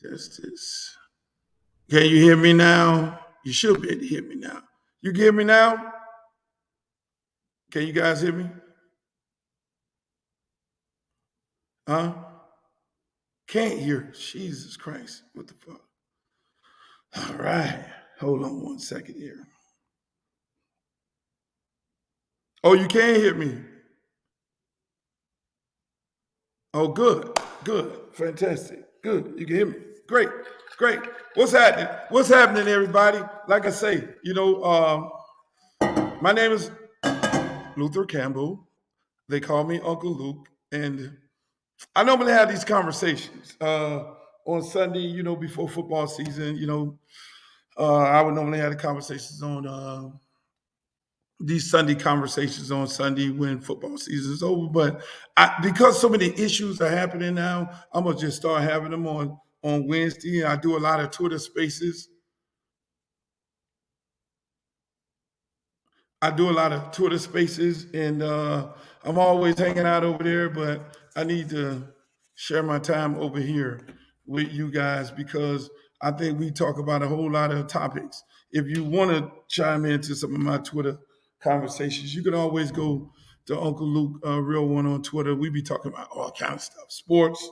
This. Can you hear me now? You should be able to hear me now. You can hear me now? Can you guys hear me? Huh? Can't hear. Jesus Christ. What the fuck? All right. Hold on one second here. Oh, you can hear me. Oh, good. Good. Fantastic. Good. You can hear me. Great. Great. What's happening? What's happening, everybody? Like I say, my name is Luther Campbell. They call me Uncle Luke. And I normally have these conversations on Sunday, before football season. I would normally have the conversations on these Sunday conversations on Sunday when football season is over. But because so many issues are happening now, I'm gonna just start having them on Wednesday. I do a lot of Twitter Spaces. I do a lot of Twitter Spaces, and I'm always hanging out over there. But I need to share my time over here with you guys because I think we talk about a whole lot of topics. If you want to chime into some of my Twitter conversations, you can always go to Uncle Luke Real One on Twitter. We be talking about all kind of stuff, sports,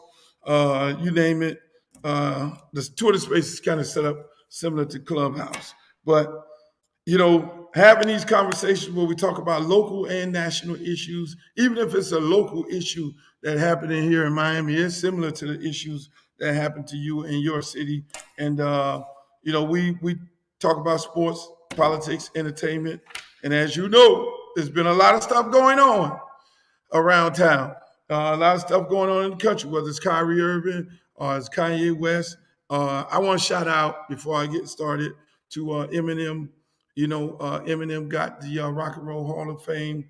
you name it. The Twitter Space is kind of set up similar to Clubhouse, but having these conversations where we talk about local and national issues, even if it's a local issue that happened in here in Miami, it's similar to the issues that happen to you in your city. And we talk about sports, politics, entertainment, and as you know, there's been a lot of stuff going on around town. A lot of stuff going on in the country, whether it's Kyrie Irving or it's Kanye West. I want to shout out before I get started to Eminem. Eminem got the Rock and Roll Hall of Fame.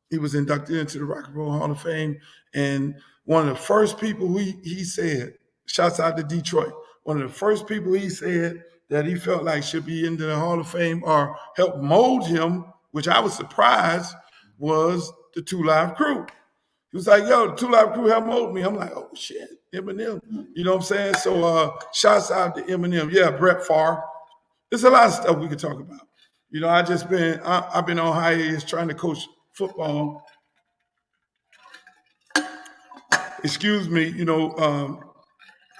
He was inducted into the Rock and Roll Hall of Fame. And one of the first people he said, shouts out to Detroit, one of the first people he said that he felt like should be into the Hall of Fame or help mold him, which I was surprised, was the Two Live Crew. He was like, yo, the Two Live Crew helped mold me. I'm like, oh shit, Eminem. You know what I'm saying? So shouts out to Eminem. Yeah, Brett Favre. There's a lot of stuff we could talk about. I've been on hiatus trying to coach football. Excuse me,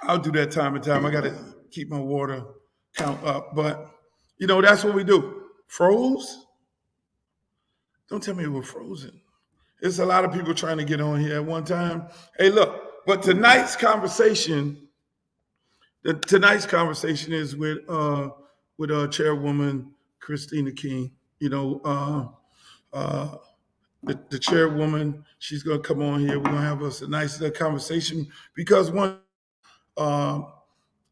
I'll do that time and time. I got to keep my water count up. But, that's what we do. Froze? Don't tell me we're frozen. There's a lot of people trying to get on here at one time. Hey, look, but tonight's conversation is with Chairwoman Chirstine King. The chairwoman, she's going to come on here. We're going to have us a nice conversation because one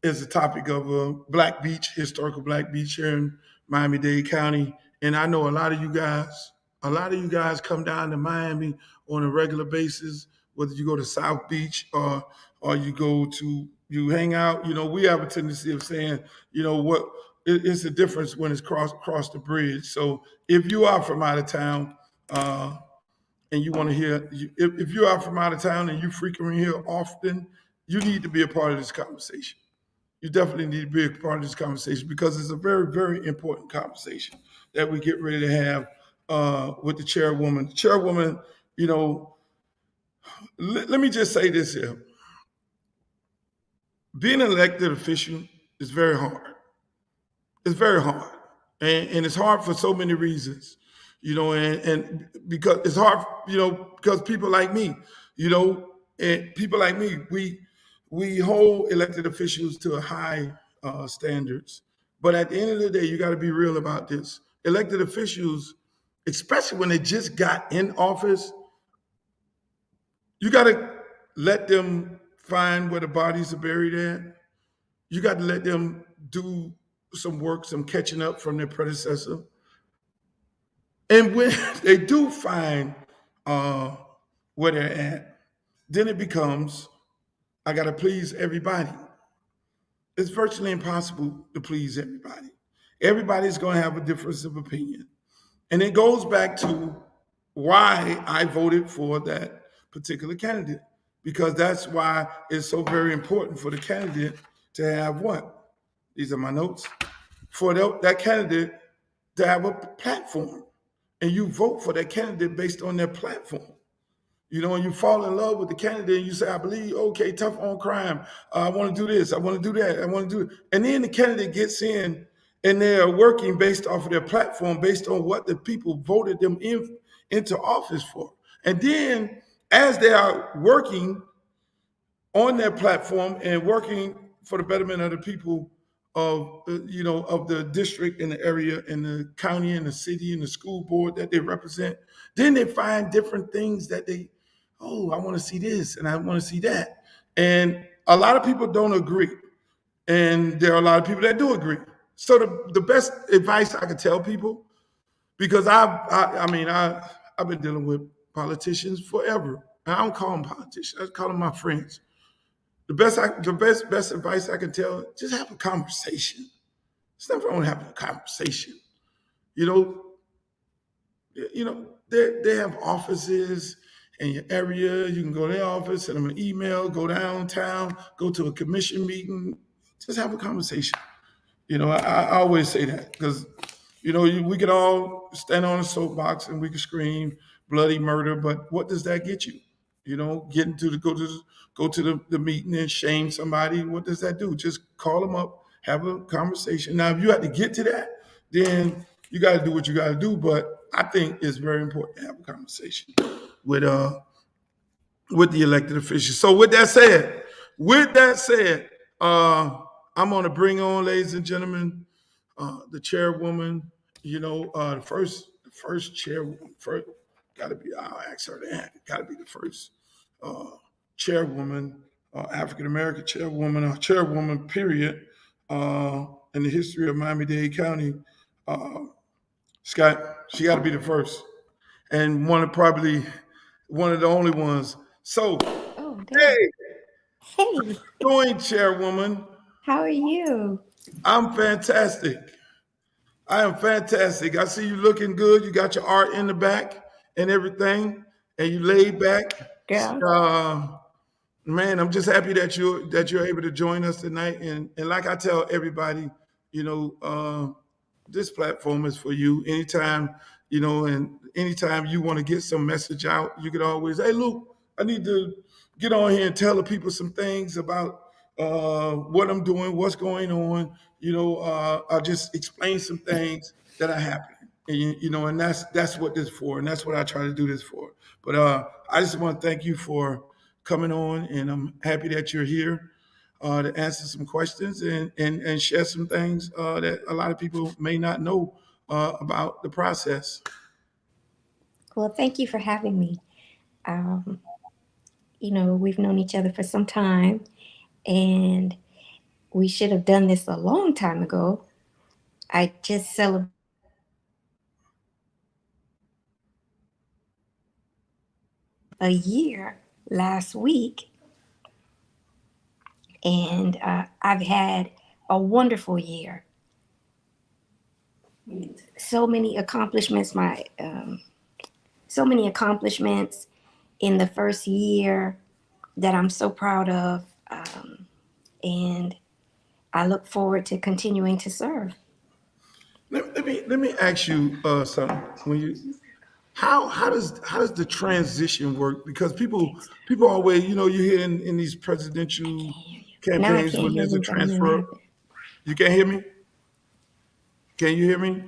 is the topic of Black Beach, historical Black Beach here in Miami-Dade County. And I know a lot of you guys come down to Miami on a regular basis, whether you go to South Beach or you hang out. We have a tendency of saying, it's a difference when it's cross the bridge. So if you are from out of town, and you want to hear, if you are from out of town and you frequently here often, you need to be a part of this conversation. You definitely need to be a part of this conversation because it's a very, very important conversation that we get ready to have with the chairwoman. Chairwoman, let me just say this here. Being an elected official is very hard. It's very hard. And it's hard for so many reasons, and because it's hard, because people like me, and people like me, we hold elected officials to a high standards. But at the end of the day, you got to be real about this. Elected officials, especially when they just got in office, you got to let them find where the bodies are buried at. You got to let them do some work, some catching up from their predecessor. And when they do find where they're at, then it becomes, I got to please everybody. It's virtually impossible to please everybody. Everybody's going to have a difference of opinion. And it goes back to why I voted for that particular candidate. because that's why it's so very important for the candidate to have what? These are my notes. For that candidate to have a platform, and you vote for that candidate based on their platform. You know, and you fall in love with the candidate and you say, I believe, okay, tough on crime. I want to do this. I want to do that. I want to do it. And then the candidate gets in and they're working based off of their platform, based on what the people voted them into office for. And then as they are working on their platform and working for the betterment of the people of of the district and the area and the county and the city and the school board that they represent, then they find different things that I want to see this and I want to see that. And a lot of people don't agree. And there are a lot of people that do agree. So the best advice I could tell people, because I've been dealing with politicians forever. And I don't call them politicians, I call them my friends. The best advice I can tell, just have a conversation. It's nothing wrong with having a conversation. You know, they have offices in your area. You can go to their office, send them an email, go downtown, go to a commission meeting, just have a conversation. I always say that because, we could all stand on a soapbox and we could scream bloody murder, but what does that get you? Getting to go to the meeting and shame somebody. What does that do? Just call them up, have a conversation. Now, if you have to get to that, then you got to do what you got to do. But I think it's very important to have a conversation with the elected officials. So with that said, I'm going to bring on, ladies and gentlemen, the chairwoman. The first chairwoman. First, got to be. I'll ask her that. Got to be the first chairwoman, African American chairwoman, or chairwoman. Period. In the history of Miami-Dade County, Scott, she got to be the first, and probably one of the only ones. So, hey, Hey, doing, chairwoman? how are you? I'm fantastic. I am fantastic. I see you looking good. You got your art in the back and everything, and you laid back. Girl. Man, I'm just happy that you're able to join us tonight. And like I tell everybody, this platform is for you. Anytime you want to get some message out, you could always, hey Luke, I need to get on here and tell the people some things about what I'm doing, what's going on. I'll just explain some things that are happening. And that's what this is for, and that's what I try to do this for. But I just want to thank you for coming on, and I'm happy that you're here to answer some questions and share some things that a lot of people may not know about the process. Well, thank you for having me. We've known each other for some time, and we should have done this a long time ago. I just celebrated a year last week, and I've had a wonderful year. So many accomplishments. So many accomplishments in the first year that I'm so proud of, and I look forward to continuing to serve. Let me ask you something. How does the transition work? Because people always, you hear in these presidential Now I campaigns can't when hear there's a you. I don't know what transfer. happened. You can't hear me? Can you hear me?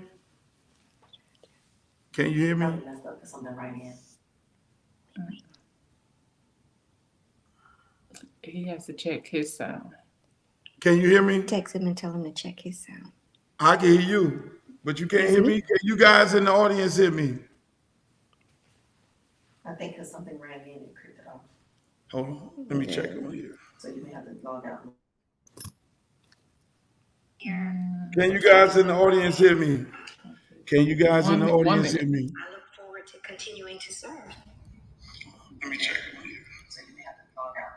Can you hear me? He has to check his sound. Can you hear me? Text him and tell him to check his sound. I can hear you, but you can't hear me. Can you guys in the audience hear me? I think because something ran in and creeped it off. Hold on, let me check on here. So you may have to log out. Can you guys in the audience hear me? Can you guys in the audience hear me? I look forward to continuing to serve. Let me check on here. So you may have to log out.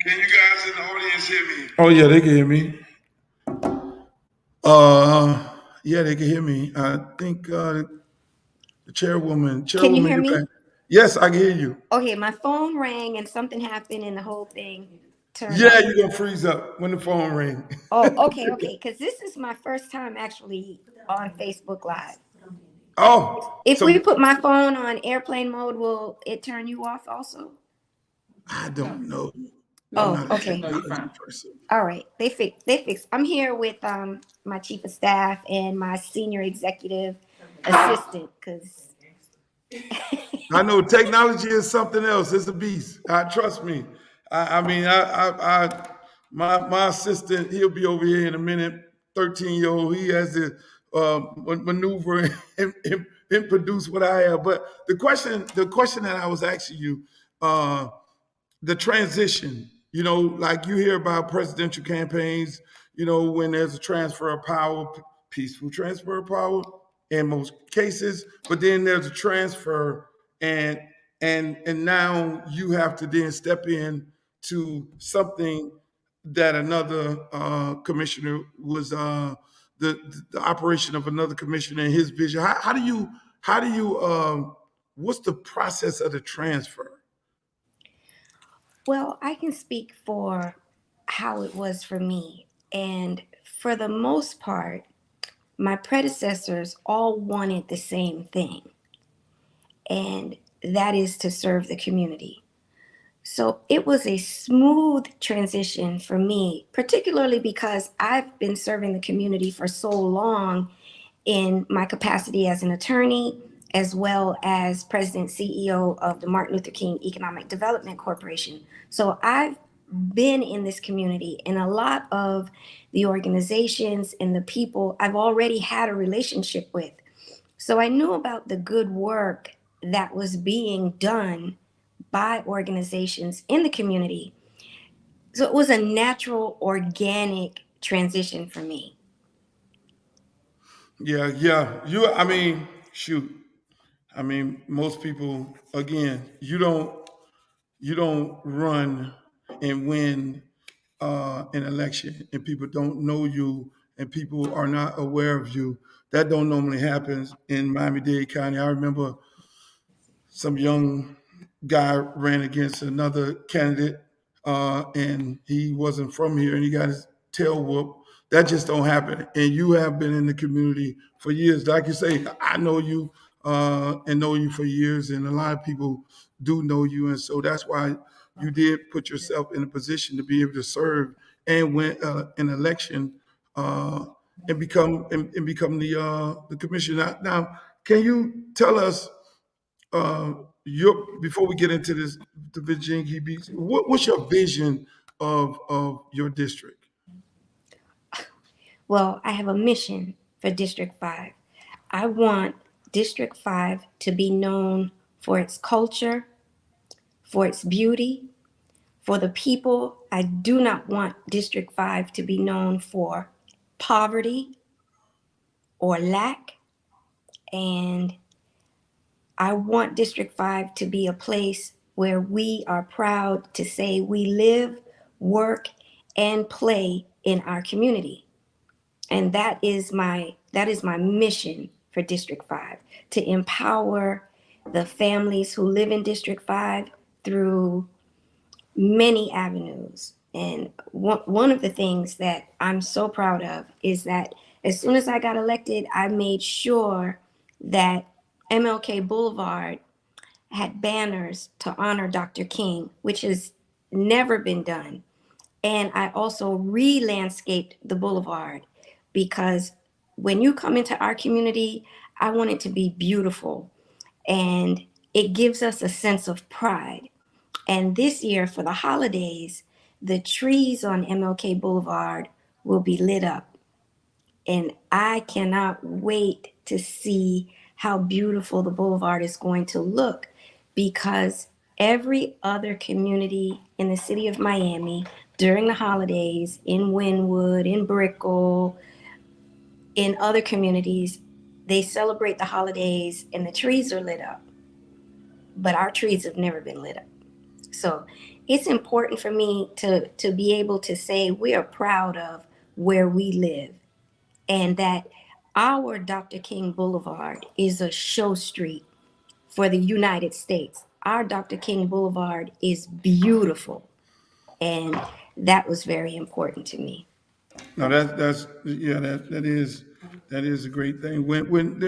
Can you guys in the audience hear me? Oh yeah, they can hear me. Yeah, they can hear me. I think the chairwoman, Can you hear you're me? back. Yes, I can hear you. Okay, my phone rang and something happened and the whole thing turned Yeah, off. you're gonna freeze up when the phone ring. Oh, okay, because this is my first time actually on Facebook Live. Oh, If we so put my phone on airplane mode, will it turn you off also? I No, don't know. I'm Oh, no, not a okay. no, you're technology fine. person. All right. They fix. I'm here with my chief of staff and my senior executive assistant because I know technology is something else. It's a beast. Trust me. I mean, my assistant, he'll be over here in a minute. 13-year-old, he has to maneuver and produce what I have. But the question that I was asking you, uh, the transition, like you hear about presidential campaigns, when there's a transfer of power, peaceful transfer of power in most cases, but then there's a transfer and and now you have to then step in to something that another commissioner was the operation of another commissioner and his vision. How do you what's the process of the transfer? well, I can speak for how it was for me. And for the most part, my predecessors all wanted the same thing, and that is to serve the community. So it was a smooth transition for me, particularly because I've been serving the community for so long in my capacity as an attorney, as well as president CEO of the Martin Luther King Economic Development Corporation. So I've been in this community, and a lot of the organizations and the people I've already had a relationship with. So I knew about the good work that was being done by organizations in the community. So it was a natural, organic transition for me. Yeah. I mean, shoot. I mean, most people, again, you don't run and win an election, and people don't know you, and people are not aware of you. That don't normally happen in Miami-Dade County. I remember some young guy ran against another candidate, and he wasn't from here, and he got his tail whooped. That just don't happen. And you have been in the community for years. Like you say, I know you and know you for years, and a lot of people do know you, and so that's why you did put yourself in a position to be able to serve and win an election uh, and become the commissioner. Now, can you tell us? uh, before we get into this, the Virginia Beach, what's your vision of your district? Well, I have a mission for District 5. I want District 5 to be known for its culture, for its beauty, for the people. I do not want District 5 to be known for poverty or lack. And I want District 5 to be a place where we are proud to say we live, work, and play in our community. And that is my mission for District 5, to empower the families who live in District 5 through many avenues. And one of the things that I'm so proud of is that as soon as I got elected, I made sure that MLK Boulevard had banners to honor Dr. King, which has never been done. And I also re-landscaped the boulevard because when you come into our community, I want it to be beautiful, and it gives us a sense of pride. And this year for the holidays, the trees on MLK Boulevard will be lit up. And I cannot wait to see how beautiful the boulevard is going to look, because every other community in the city of Miami during the holidays, in Wynwood, in Brickell, in other communities, they celebrate the holidays and the trees are lit up. But our trees have never been lit up. So it's important for me to be able to say we are proud of where we live, and that our Dr. King Boulevard is a show street for the United States. our Dr. King Boulevard is beautiful. And that was very important to me. No, that's yeah, that is a great thing. When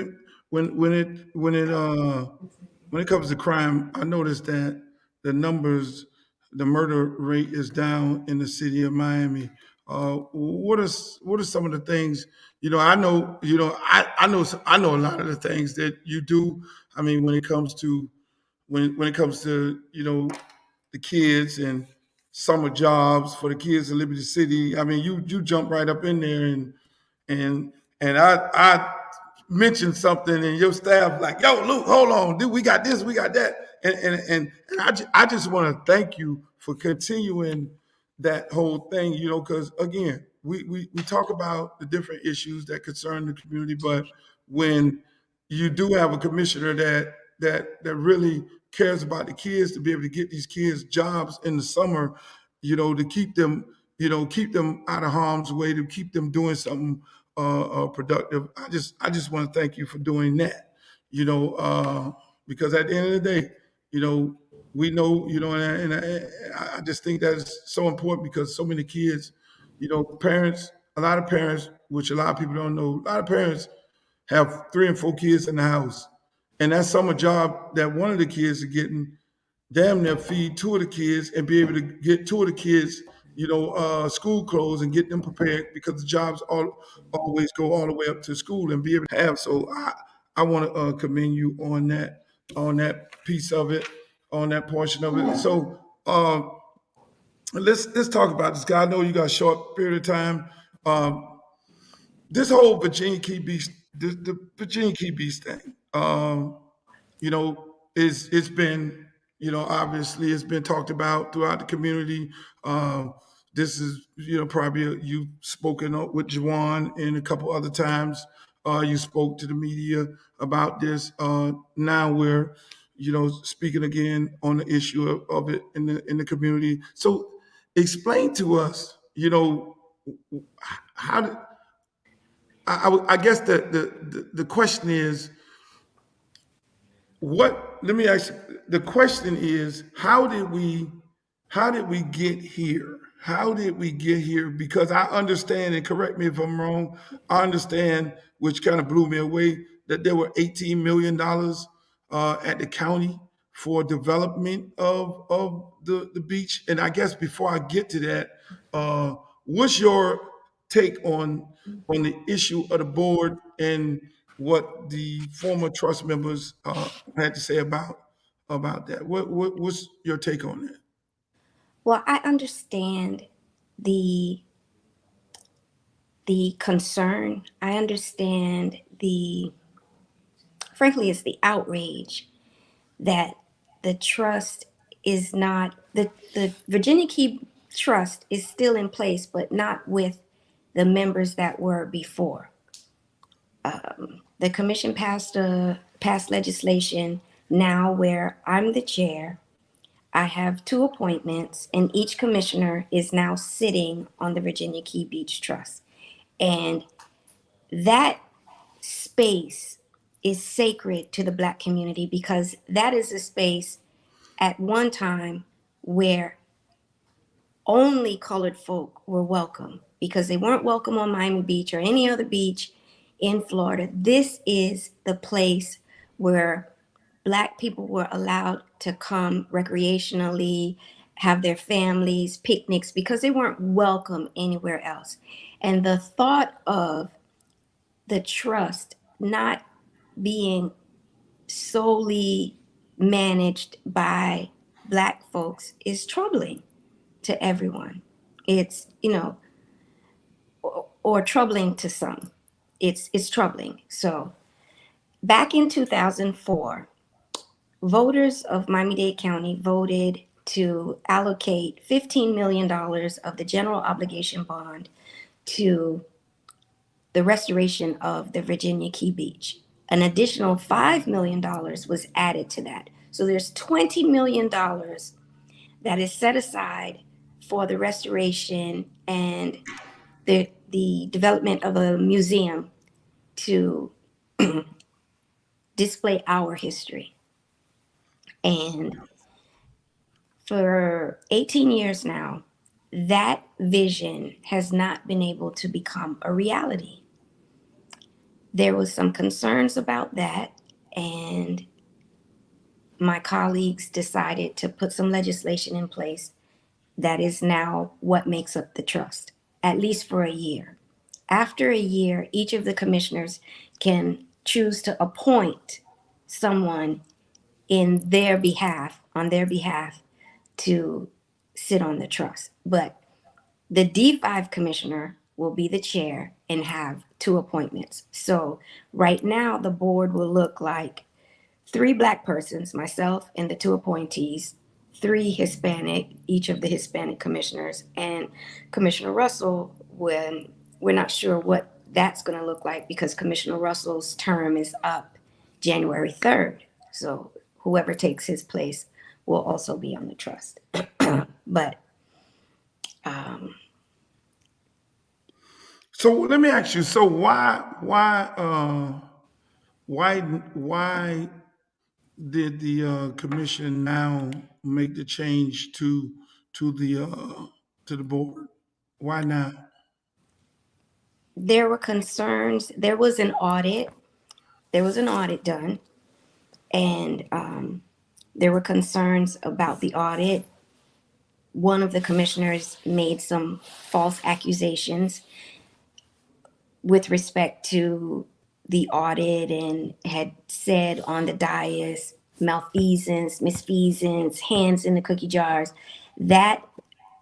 it comes to crime, I noticed that the numbers, the murder rate is down in the city of Miami. What are some of the things, I know, I know a lot of the things that you do. I mean, when it comes to when it comes to the kids and summer jobs for the kids in Liberty City. I mean, you jump right up in there and and I mentioned something and your staff like, yo, Luke, hold on, dude, we got this, we got that, and I just want to thank you for continuing that whole thing, because again, we talk about the different issues that concern the community, but when you do have a commissioner that really cares about the kids, to be able to get these kids jobs in the summer, to keep them out of harm's way, to keep them doing something productive. I just want to thank you for doing that. Because at the end of the day, you know, we know, I just think that's so important because so many kids, parents, a lot of parents, which a lot of people don't know, a lot of parents have 3 and 4 kids in the house. And that summer job that one of the kids is getting, damn near feed 2 of the kids and be able to get 2 of the kids, school clothes and get them prepared because the jobs always go all the way up to school and be able to have. So I want to commend you on that piece of it, on that portion of it. So let's talk about this guy. I know you got a short period of time. This whole Virginia Key Beach, the Virginia Key Beach thing, it's been, obviously it's been talked about throughout the community. This is, probably you've spoken up with Juwan and a couple other times. You spoke to the media about this. Now we're, speaking again on the issue of it in the community. So explain to us, how did I guess the question is let me ask you, the question is how did we get here? How did we get here? Because I understand, and correct me if I'm wrong, I understand, which kind of blew me away, that there were $18 million at the county for development of the beach. And I guess before I get to that, what's your take on the issue of the board and what the former trust members had to say about that? What's your take on that? Well, I understand the the concern. I understand frankly, it's the outrage that the trust is not, the Virginia Key Trust is still in place, but not with the members that were before. The commission passed legislation now where I'm the chair. I have 2 appointments, and each commissioner is now sitting on the Virginia Key Beach Trust. And that space is sacred to the Black community because that is a space at one time where only colored folk were welcome because they weren't welcome on Miami Beach or any other beach in Florida. This is the place where Black people were allowed to come recreationally, have their families, picnics, because they weren't welcome anywhere else. And the thought of the trust not being solely managed by Black folks is troubling to everyone. It's, or troubling to some. It's troubling. So back in 2004, voters of Miami-Dade County voted to allocate $15 million of the general obligation bond to the restoration of the Virginia Key Beach. An additional $5 million was added to that. So there's $20 million that is set aside for the restoration and the development of a museum to display our history. And for 18 years now, that vision has not been able to become a reality. There was some concerns about that, and my colleagues decided to put some legislation in place that is now what makes up the trust, at least for a year. After a year, each of the commissioners can choose to appoint someone in their behalf, on their behalf, to sit on the trust. But the D5 commissioner will be the chair and have two appointments. So right now, the board will look like three Black persons, myself and the two appointees, three Hispanic, each of the Hispanic commissioners, and Commissioner Russell, when we're not sure what that's going to look like because Commissioner Russell's term is up January 3rd. So whoever takes his place will also be on the trust. But So let me ask you. So why did the commission now make the change to the to the board? Why now? there were concerns. There was an audit. There was an audit done, and there were concerns about the audit. One of the commissioners made some false accusations with respect to the audit and had said on the dais malfeasance, misfeasance, hands in the cookie jars. That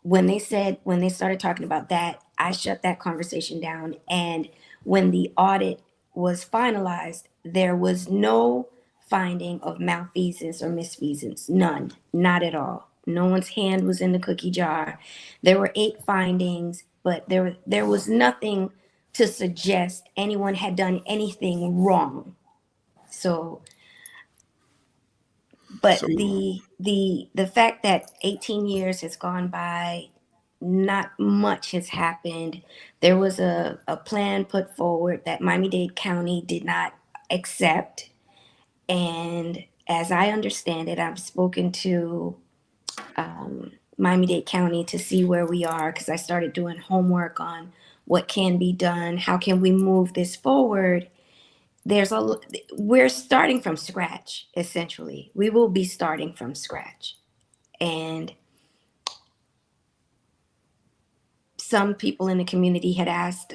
when they started talking about that, I shut that conversation down. And when the audit was finalized, there was no finding of malfeasance or misfeasance. None, not at all. No one's hand was in the cookie jar. There were 8 findings, but there was nothing to suggest anyone had done anything wrong. So, but So the fact that 18 years has gone by, not much has happened. There was a plan put forward that Miami-Dade County did not accept. And as I understand it, I've spoken to Miami-Dade County to see where we are because I started doing homework on what can be done, how can we move this forward. We're starting from scratch, essentially. We will be starting from scratch. And some people in the community had asked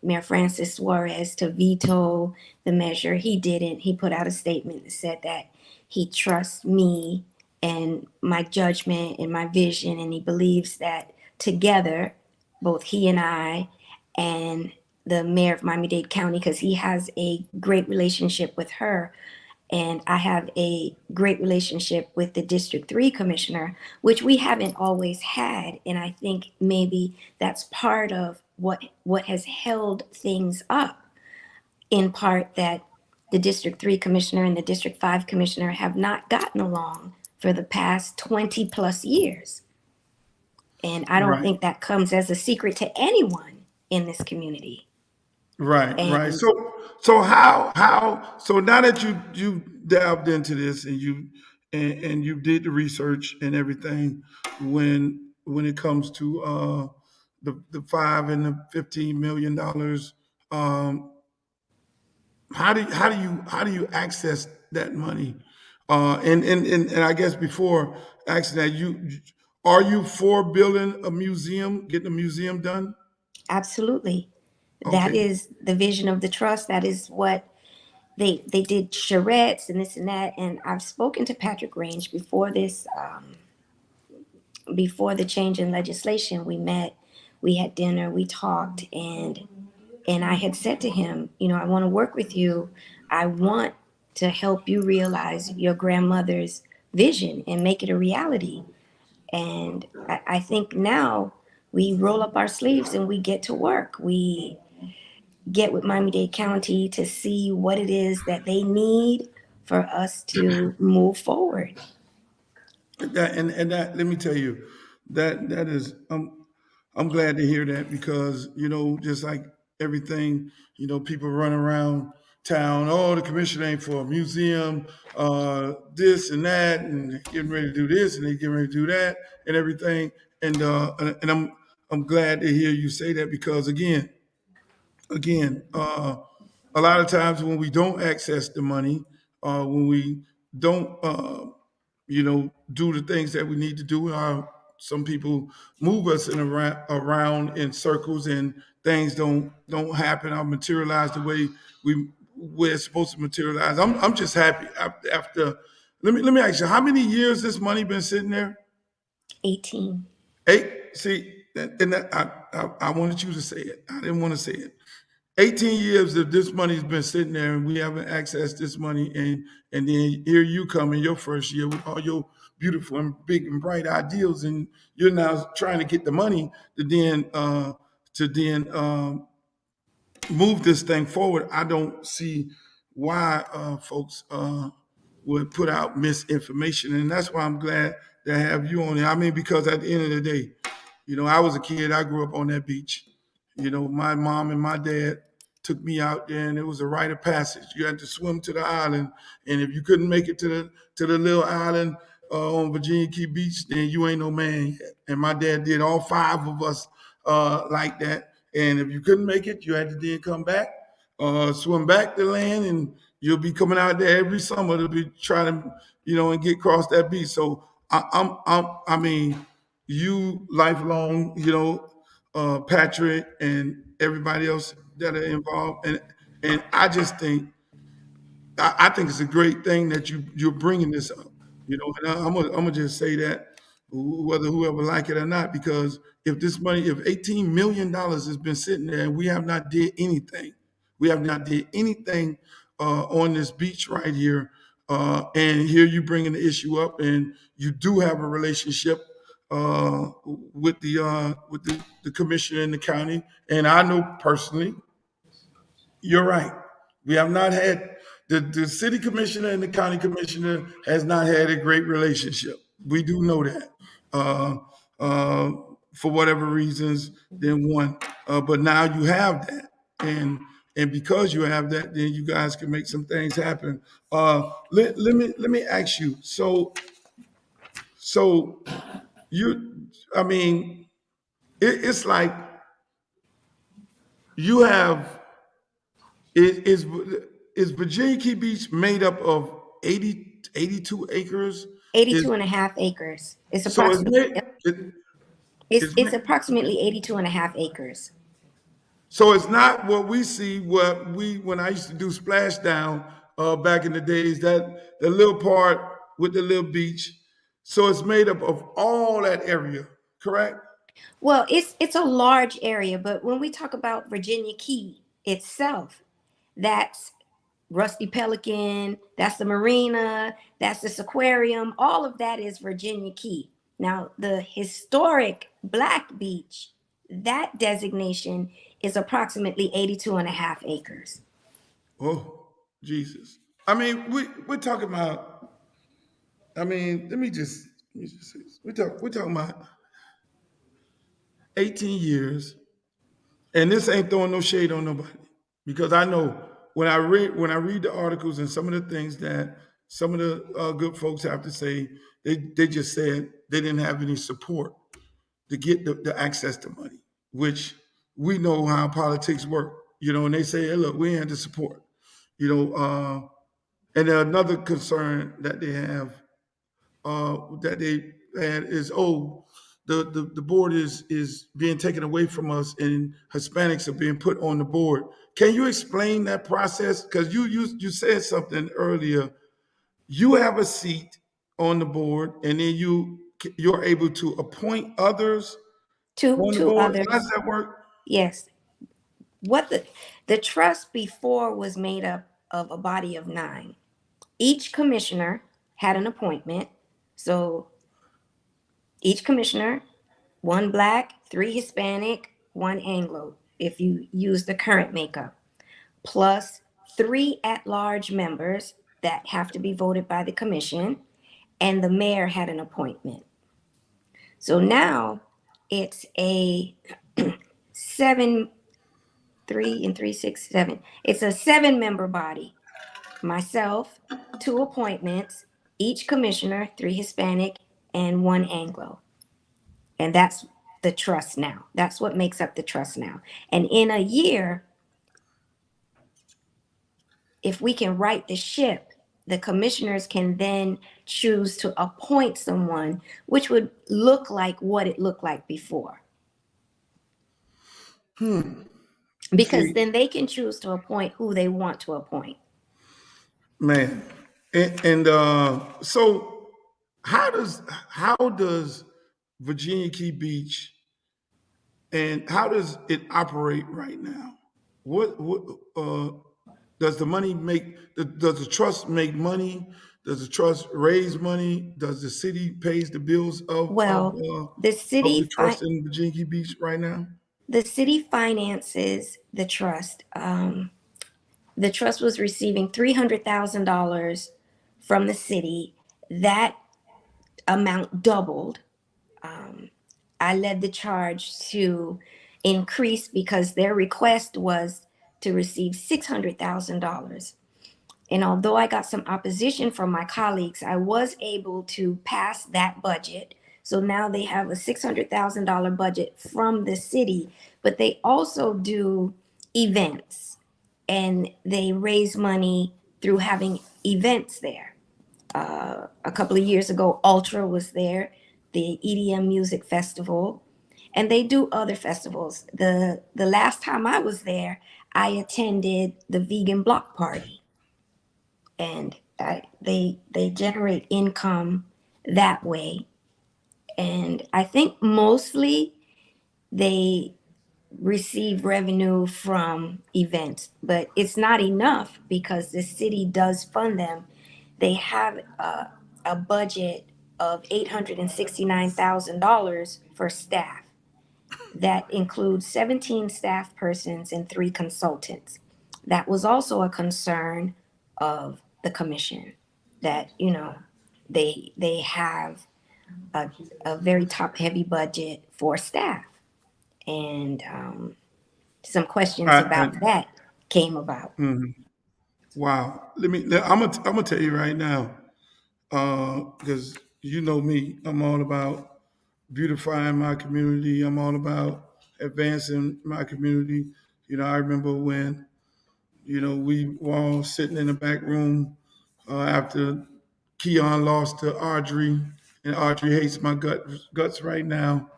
Mayor Francis Suarez to veto the measure. He didn't. He put out a statement that said that he trusts me and my judgment and my vision, and he believes that together, both he and I and the mayor of Miami-Dade County, because he has a great relationship with her, and I have a great relationship with the District 3 commissioner, which we haven't always had. And I think maybe that's part of what has held things up, in part that the District 3 commissioner and the District 5 commissioner have not gotten along for the past 20 plus years. And I don't right, think that comes as a secret to anyone in this community. right. And So so now that you delved into this and you did the research and everything, when it comes to the 5 and the $15 million, um, how do you access that money? And I guess before asking that, are you for building a museum, getting a museum done? absolutely, that Okay. is the vision of the trust. That is what they did charrettes and this and that. And I've spoken to Patrick Range before this, before the change in legislation. We met, we had dinner, we talked, and I had said to him, you know, I want to work with you. I want to help you realize your grandmother's vision and make it a reality. And I think now we roll up our sleeves and we get to work. We get with Miami-Dade County to see what it is that they need for us to move forward. That, let me tell you, that is, I'm glad to hear that because, just like everything, people run around town. Oh, the commission ain't for a museum, this and that, and they're getting ready to do this and they getting ready to do that and everything. And I'm glad to hear you say that because again, a lot of times when we don't access the money, when we don't, do the things that we need to do, some people move us around in circles, and things don't happen or materialize the way we're supposed to materialize. I'm just happy after. Let me ask you, how many years this money been sitting there? 18. 8. See, and that, I wanted you to say it. I didn't want to say it. 18 years that this money's been sitting there and we haven't accessed this money, and then here you come in your first year with all your beautiful and big and bright ideals, and you're now trying to get the money to then move this thing forward. I don't see why folks would put out misinformation, and that's why I'm glad to have you on there. I mean, because at the end of the day, I was a kid. I grew up on that beach. My mom and my dad took me out there, and it was a rite of passage. You had to swim to the island, and if you couldn't make it to the little island on Virginia Key Beach, then you ain't no man yet. And my dad did all 5 of us like that. And if you couldn't make it, you had to then come back, swim back to land, and you'll be coming out there every summer to be trying to, and get across that beach. So I mean, you lifelong, Patrick and everybody else that are involved, and I just think I think it's a great thing that you're bringing this up, and I'm gonna just say that whether whoever like it or not, because if $18 million has been sitting there and we have not did anything, on this beach right here, and here you bringing the issue up, and you do have a relationship with the commissioner in the county, and I know personally. You're right. We have not had the city commissioner and the county commissioner has not had a great relationship. We do know that. Uh, uh, for whatever reasons, then one. But now you have that. And because you have that, then you guys can make some things happen. Let me ask you. So I mean, it's like you have. Is is Virginia Key Beach made up of 82 acres? Is 82 and a half acres. It's so it's approximately, made it's it's made, approximately 82 and a half acres. so it's not what we see when I used to do splashdown back in the days, that the little part with the little beach. So it's made up of all that area, correct? Well, it's a large area, but when we talk about Virginia Key itself, that's Rusty Pelican, that's the marina, that's this aquarium, all of that is Virginia Key. Now, the historic Black Beach, that designation is approximately 82 and a half acres. Oh, Jesus. I mean, we're talking about, I mean, let me just say this. We're talking about 18 years. And this ain't throwing no shade on nobody, because I know when I read the articles and some of the things that some of the good folks have to say, they just said they didn't have any support to get the access to money, which we know how politics work, and they say, hey, look, we ain't had the support, you know. And another concern that they had is, oh, the board is being taken away from us, and Hispanics are being put on the board. Can you explain that process? Because you said something earlier. You have a seat on the board, and then you're able to appoint others on the Two board. How does others, that work? yes. What the trust before was made up of a body of 9. Each commissioner had an appointment. So each commissioner, 1 Black, 3 Hispanic, 1 Anglo, if you use the current makeup, plus 3 at-large members that have to be voted by the commission, and the mayor had an appointment. So now it's a 7 3 and 3, 6, 7. It's a 7-member body. Myself, 2 appointments, each commissioner, 3 Hispanic and 1 Anglo. And that's the trust now. That's what makes up the trust now. And in a year, if we can right the ship, the commissioners can then choose to appoint someone, which would look like what it looked like before. Because See, then they can choose to appoint who they want to appoint. man, and so how does Virginia Key Beach and how does it operate right now? What does the money make? Does the trust make money? Does the trust raise money? Does the city pays the bills Well, of the trust in Virginia Key Beach right now? the city finances the trust. The trust was receiving $300,000 from the city. That amount doubled. I led the charge to increase because their request was to receive $600,000. And although I got some opposition from my colleagues, I was able to pass that budget. So now they have a $600,000 budget from the city, but they also do events and they raise money through having events there. A couple of years ago, Ultra was there, the EDM Music Festival, and they do other festivals. The last time I was there, I attended the Vegan Block Party, and they generate income that way. And I think mostly they receive revenue from events, but it's not enough because the city does fund them. They have a budget of $869,000 for staff. That includes 17 staff persons and 3 consultants. That was also a concern of the commission, that, they have a very top heavy budget for staff. And some questions about that came about. Wow. I'm gonna tell you right now, because you know me, I'm all about beautifying my community. I'm all about advancing my community. I remember when, we were all sitting in the back room after Keon lost to Audrey, and Audrey hates my guts right now.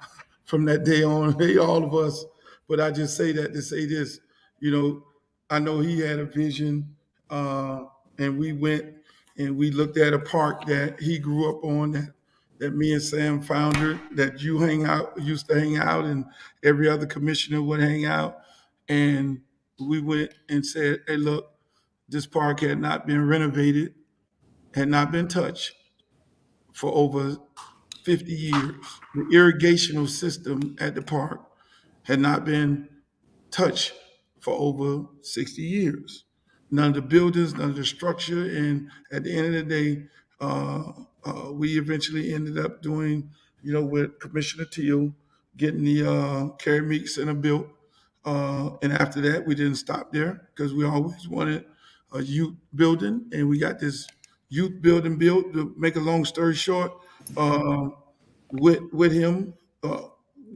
From that day on, hate all of us. But I just say that to say this, you know, I know he had a vision, and we went and we looked at a park that he grew up on, that me and Sam founded, that used to hang out, and every other commissioner would hang out. And we went and said, hey, look, this park had not been renovated, had not been touched for over 50 years. The irrigational system at the park had not been touched for over 60 years. None of the buildings, none of the structure, and at the end of the day, we eventually ended up doing, with Commissioner Teal, getting the Carrie Meek Center built. And after that, we didn't stop there because we always wanted a youth building, and we got this youth building built. To make a long story short, uh, with him,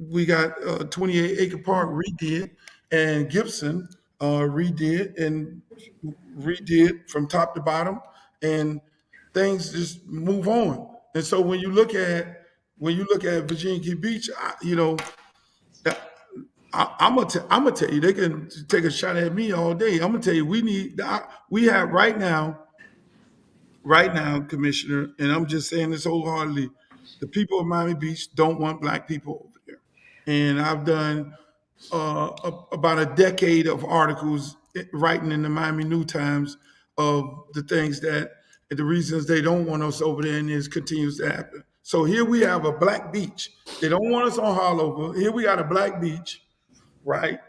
we got 28-acre park redid, and Gibson redid from top to bottom, and things just move on. And so when you look at Virginia Key Beach, I'm gonna tell you, they can take a shot at me all day. I'm gonna tell you, we have right now, Commissioner, and I'm just saying this wholeheartedly, the people of Miami Beach don't want Black people over there. And I've done about a decade of articles writing in the Miami New Times of the reasons they don't want us over there, and this continues to happen. So here we have a Black beach. They don't want us on Harlover. Here we got a Black beach, right?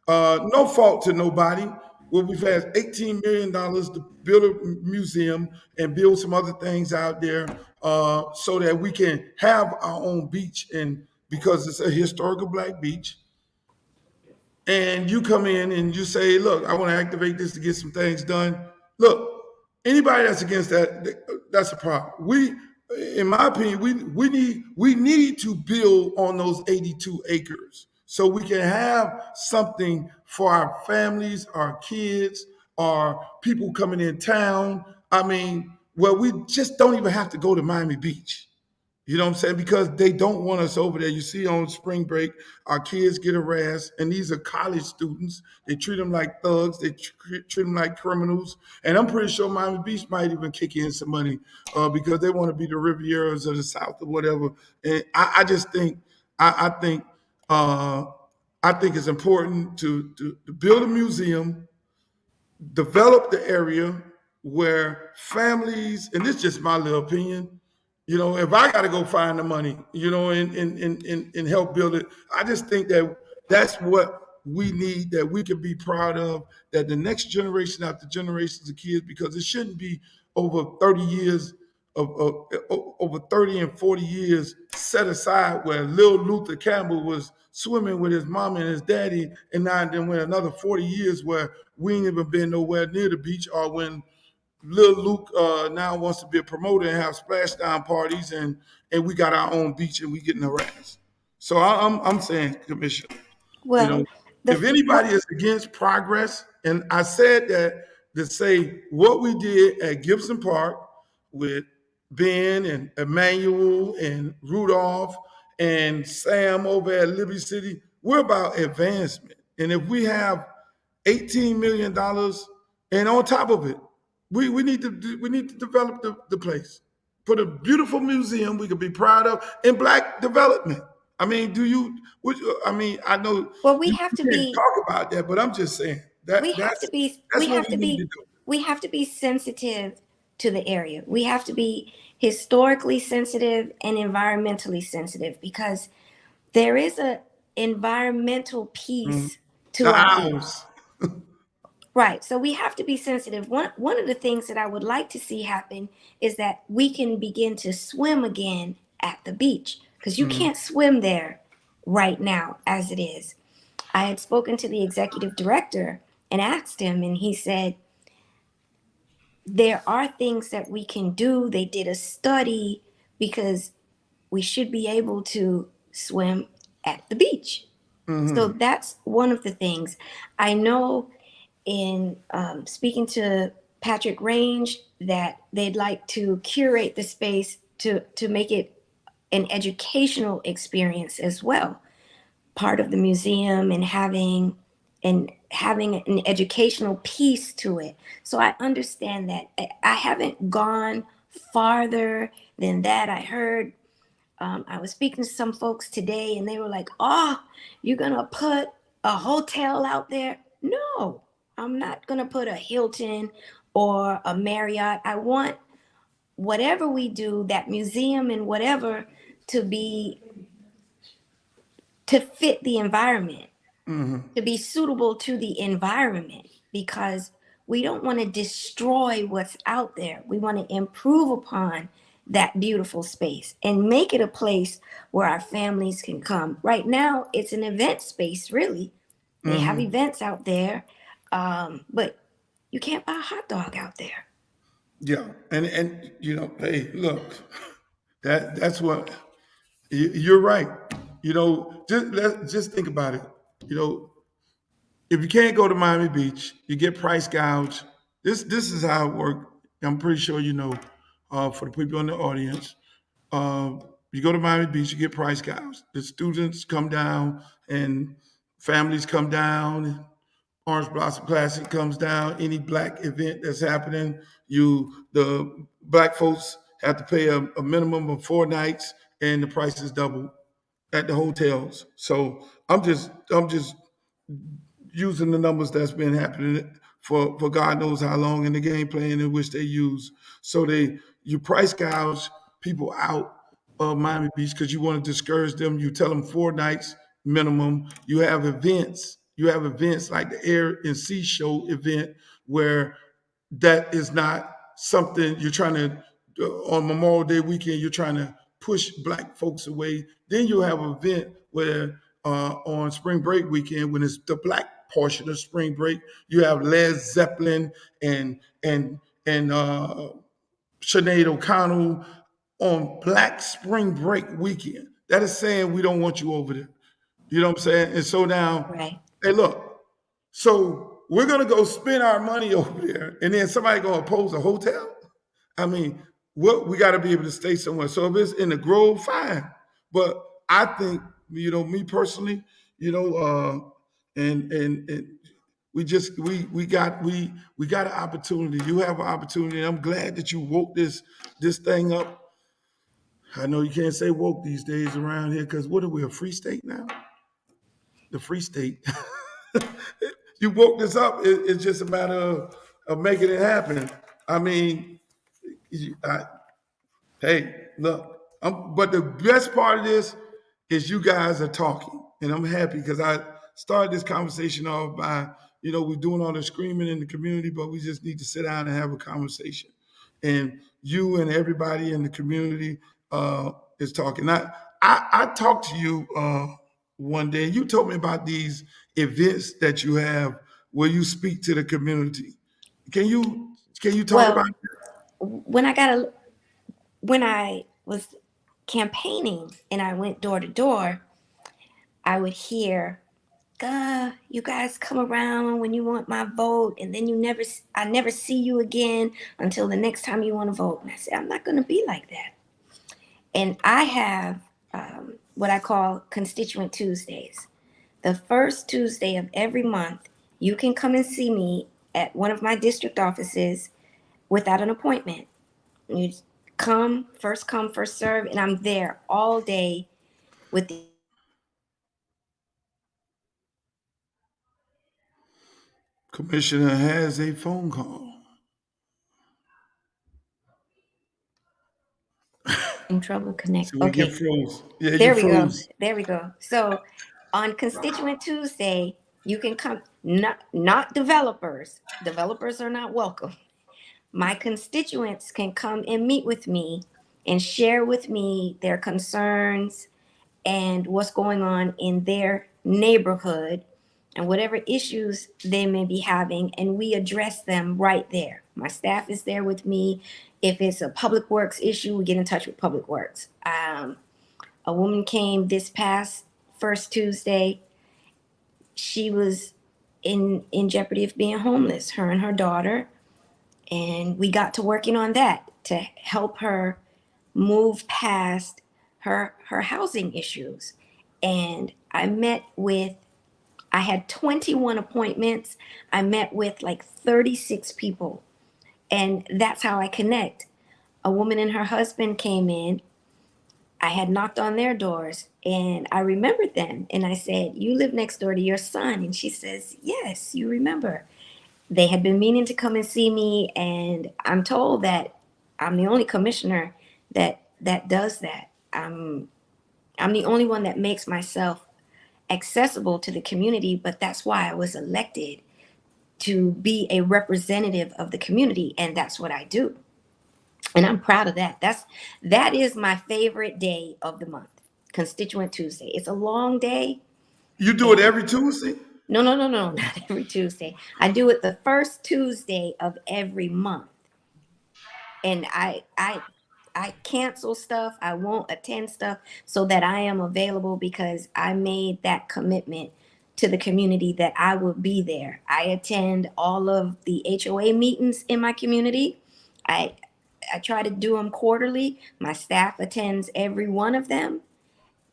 No fault to nobody. Well, we've had $18 million to build a museum and build some other things out there, so that we can have our own beach. And because it's a historical Black beach, and you come in and you say, look, I want to activate this to get some things done. Look, anybody that's against that, that's a problem. In my opinion, we need to build on those 82 acres so we can have something for our families, our kids, our people coming in town. I mean, well, we just don't even have to go to Miami Beach. You know what I'm saying? Because they don't want us over there. You see, on spring break, our kids get harassed, and these are college students. They treat them like thugs. They treat them like criminals. And I'm pretty sure Miami Beach might even kick in some money because they want to be the Rivieras of the South or whatever. And I just think, uh, I think it's important to build a museum, develop the area where families, and this is just my little opinion, if I got to go find the money, and help build it, I just think that that's what we need, that we can be proud of, that the next generation after generations of kids, because it shouldn't be over 30 years over 30 and 40 years set aside where Lil Luther Campbell was swimming with his mama and his daddy, and now then went another 40 years where we ain't even been nowhere near the beach, or when Lil Luke now wants to be a promoter and have splashdown parties, and we got our own beach and we getting harassed. So I'm saying, Commissioner, you know, Well, if anybody is against progress, and I said that to say what we did at Gibson Park with Ben and Emmanuel and Rudolph and Sam over at Liberty City, we're about advancement. And if we have $18 million, and on top of it, we need to develop the place. Put a beautiful museum we could be proud of in Black development. I mean, I mean, I know well, we you have to can't be talk about that, but I'm just saying we have to be that's what we need to do. we have to be sensitive to the area. We have to be historically sensitive and environmentally sensitive, because there is a environmental piece to The our beach. owls. Right. So we have to be sensitive. One of the things that I would like to see happen is that we can begin to swim again at the beach, because you can't swim there right now as it is. I had spoken to the executive director and asked him, and he said there are things that we can do. They did a study because we should be able to swim at the beach. So that's one of the things. I know in speaking to Patrick Range that they'd like to curate the space to make it an educational experience as well, part of the museum, and having an educational piece to it. So I understand that. I haven't gone farther than that. I heard I was speaking to some folks today, and they were like, "Oh, you're gonna put a hotel out there?" No, I'm not gonna put a Hilton or a Marriott. I want whatever we do, that museum and whatever, to be to fit the environment, to be suitable to the environment, because we don't want to destroy what's out there. We want to improve upon that beautiful space and make it a place where our families can come. Right now, it's an event space, really. They have events out there, but you can't buy a hot dog out there. Yeah, and hey, look, that's what you're right. Just think about it. You know, if you can't go to Miami Beach, you get price gouged. This is how it works. I'm pretty sure you know. For the people in the audience, you go to Miami Beach, you get price gouged. The students come down and families come down. Orange Blossom Classic comes down. Any Black event that's happening, the Black folks have to pay a minimum of 4 nights, and the price is double at the hotels. So I'm just using the numbers that's been happening for God knows how long in the game plan in which they use. So you price gouge people out of Miami Beach because you want to discourage them. You tell them 4 nights minimum. You have events. You have events like the Air and Sea Show event, where that is not something you're trying to on Memorial Day weekend. You're trying to push Black folks away. Then you'll have an event where on spring break weekend when it's the black portion of spring break. You have Led Zeppelin and and and Sinead O'Connell on Black Spring Break weekend. That is saying we don't want you over there. You know what I'm saying? And so now, Right. hey, look, so we're gonna go spend our money over there, and then somebody gonna oppose a hotel? I mean, what we got to be able to stay somewhere. So if it's in the Grove, fine. But I think, me personally, and we got an opportunity. You have an opportunity. And I'm glad that you woke this thing up. I know you can't say woke these days around here because what are we, a free state now? The free state. You woke this up. It's just a matter of making it happen. I mean, I, hey, look, but the best part of this is you guys are talking, and I'm happy because I started this conversation off by, we're doing all the screaming in the community, but we just need to sit down and have a conversation. And you and everybody in the community is talking. I talked to you one day, and you told me about these events that you have where you speak to the community. Can you talk about Well, when I was campaigning and I went door to door, I would hear, you guys come around when you want my vote, and then I never see you again until the next time you want to vote." And I said, I'm not going to be like that. And I have what I call Constituent Tuesdays. The first Tuesday of every month, you can come and see me at one of my district offices without an appointment. You come, first serve, and I'm there all day with the Commissioner has a phone call. in trouble connect. So we get Okay, froze. Yeah, you there we go. froze. There we go. So on Constituent Tuesday, you can come, not developers. Developers are not welcome. My constituents can come and meet with me and share with me their concerns and what's going on in their neighborhood and whatever issues they may be having, and we address them right there. My staff is there with me. If it's a public works issue, we get in touch with public works. A woman came this past first Tuesday. She was in jeopardy of being homeless, her and her daughter, and we got to working on that to help her move past her housing issues. And I had 21 appointments. I met with like 36 people, and that's how I connect. A woman and her husband came in. I had knocked on their doors and I remembered them. And I said, "You live next door to your son?" And she says, "Yes, you remember." They had been meaning to come and see me, and I'm told that I'm the only commissioner that does that. I'm the only one that makes myself accessible to the community, but that's why I was elected, to be a representative of the community, and that's what I do. And I'm proud of that. That is my favorite day of the month, Constituent Tuesday. It's a long day. You do it every Tuesday? No, not every Tuesday. I do it the first Tuesday of every month. And I cancel stuff. I won't attend stuff so that I am available, because I made that commitment to the community that I will be there. I attend all of the HOA meetings in my community. I try to do them quarterly. My staff attends every one of them.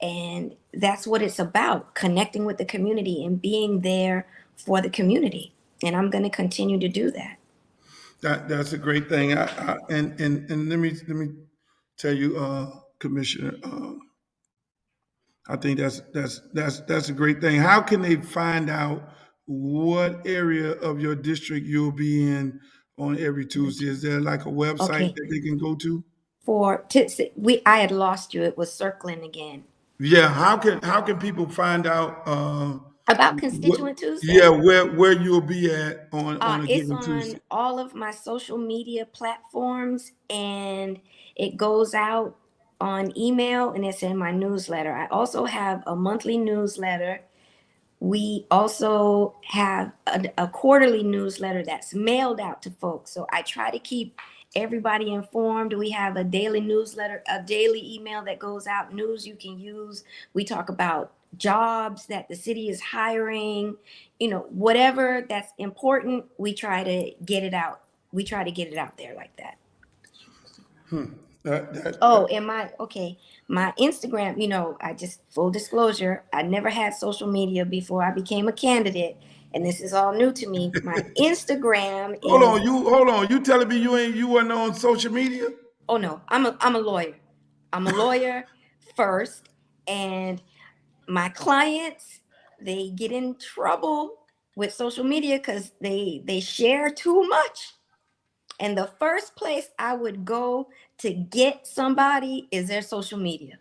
And that's what it's about, connecting with the community and being there for the community. And I'm going to continue to do that. That's a great thing. And let me tell you, Commissioner, I think that's a great thing. How can they find out what area of your district you'll be in on every Tuesday? Is there like a website Okay. that they can go to? I had lost you. It was circling again. Yeah, how can people find out About what, Constituent yeah, Tuesday? where you'll be at on a It's given on Tuesday? all of my social media platforms, and it goes out on email and it's in my newsletter. I also have a monthly newsletter. We also have a quarterly newsletter that's mailed out to folks. So I try to keep everybody informed. We have a daily newsletter, a daily email that goes out, news you can use. We talk about jobs that the city is hiring, whatever that's important, we try to get it out. We try to get it out there like that. Oh, and my Instagram, I just, full disclosure, I never had social media before I became a candidate, and this is all new to me. My Instagram is, hold on. You telling me you weren't on social media? oh no, I'm a lawyer. I'm a lawyer first, and my clients, they get in trouble with social media because they share too much. And the first place I would go to get somebody is their social media,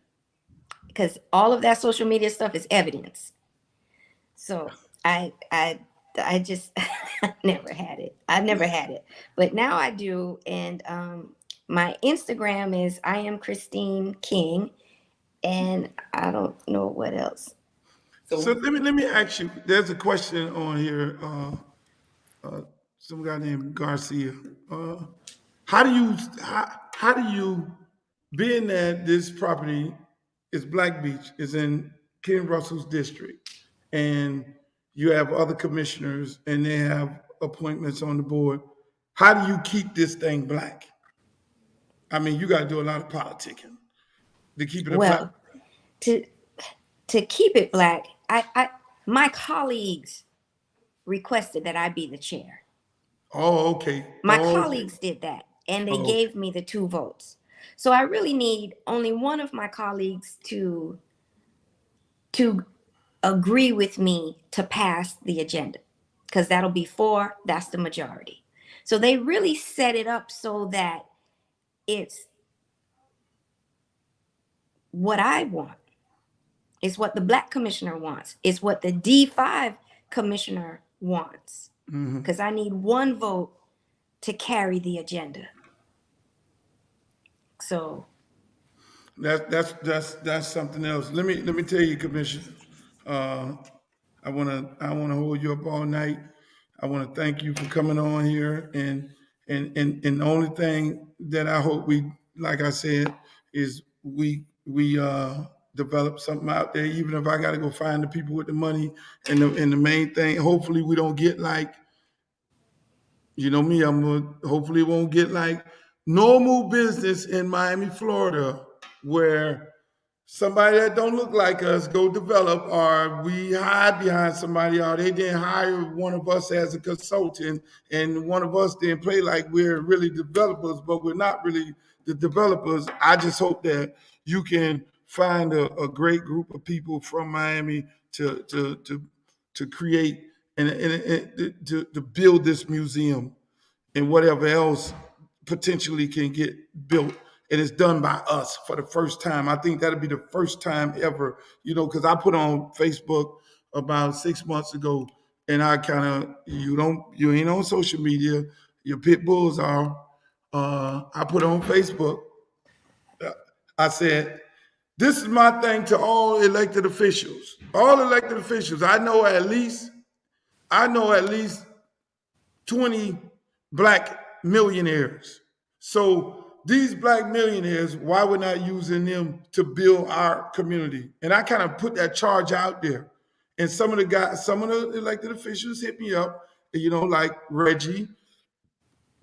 because all of that social media stuff is evidence. So I just never had it. I never had it, but now I do. And my Instagram is I am Chirstine King, and I don't know what else. So let me ask you. There's a question on here. Some guy named Garcia. How do you being that this property is Black Beach is in Ken Russell's district, and you have other commissioners and they have appointments on the board. How do you keep this thing black? I mean, you got to do a lot of politicking to keep it a black. Well, to keep it black, my colleagues requested that I be the chair. Oh, okay. My Oh, colleagues did that, and they Oh. gave me the 2 votes. So I really need only one of my colleagues to agree with me to pass the agenda, because that'll be 4. That's the majority. So they really set it up so that it's what I want. It's what the Black commissioner wants. It's what the D5 commissioner wants. Because I need 1 vote to carry the agenda. So that's something else. Let me tell you, Commissioner. I wanna hold you up all night. I want to thank you for coming on here, and the only thing that I hope we, like I said, is we develop something out there. Even if I got to go find the people with the money, and the main thing, hopefully we don't get like, you know me, hopefully it won't get like normal business in Miami, Florida, where somebody that don't look like us go develop, or we hide behind somebody, or they didn't hire one of us as a consultant, and one of us didn't play like we're really developers, but we're not really the developers. I just hope that you can find a great group of people from Miami to create and to build this museum and whatever else potentially can get built. And it's done by us for the first time. I think that'll be the first time ever, because I put on Facebook about 6 months ago, and I kind of, you ain't on social media, your pit bulls are. I put on Facebook, I said, this is my thing to all elected officials. All elected officials, I know at least 20 Black millionaires. So these Black millionaires, why we're not using them to build our community? And I kind of put that charge out there. And some of the elected officials hit me up, like Reggie,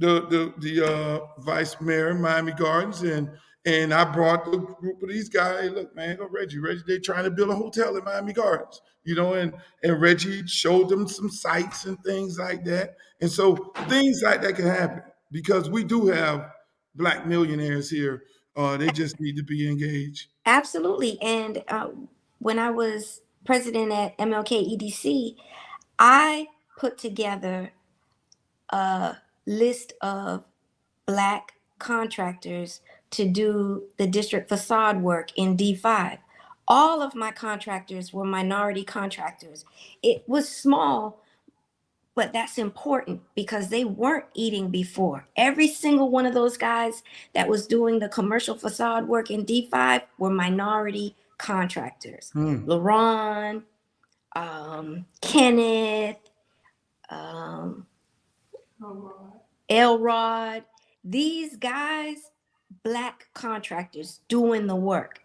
the vice mayor of Miami Gardens, and I brought the group of these guys. Hey, look, man, go Reggie. They trying to build a hotel in Miami Gardens, and Reggie showed them some sites and things like that. And so things like that can happen because we do have Black millionaires here. They just need to be engaged. absolutely. And when I was president at MLK EDC, I put together a list of Black contractors to do the district facade work in D5. All of my contractors were minority contractors. It was small, But that's important because they weren't eating before. Every single one of those guys that was doing the commercial facade work in D5 were minority contractors. LaRon, Kenneth, um, Elrod, these guys, black contractors doing the work.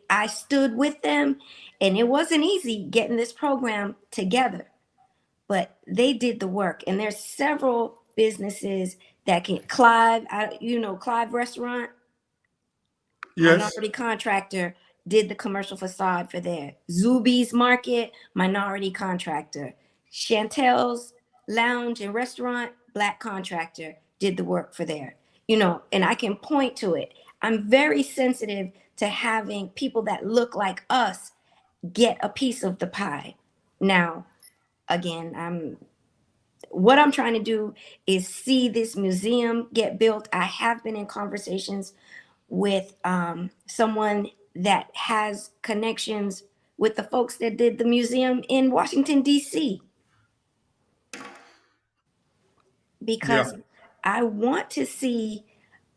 I stood with them, and it wasn't easy getting this program together, but they did the work. And there's several businesses that can, Clive Restaurant, Yes. minority contractor, did the commercial facade for there. Zuby's Market, minority contractor. Chantel's Lounge and Restaurant, black contractor, did the work for there. And I can point to it. I'm very sensitive to having people that look like us get a piece of the pie. Now, again, what I'm trying to do is see this museum get built. I have been in conversations with someone that has connections with the folks that did the museum in Washington, D.C. Because I want to see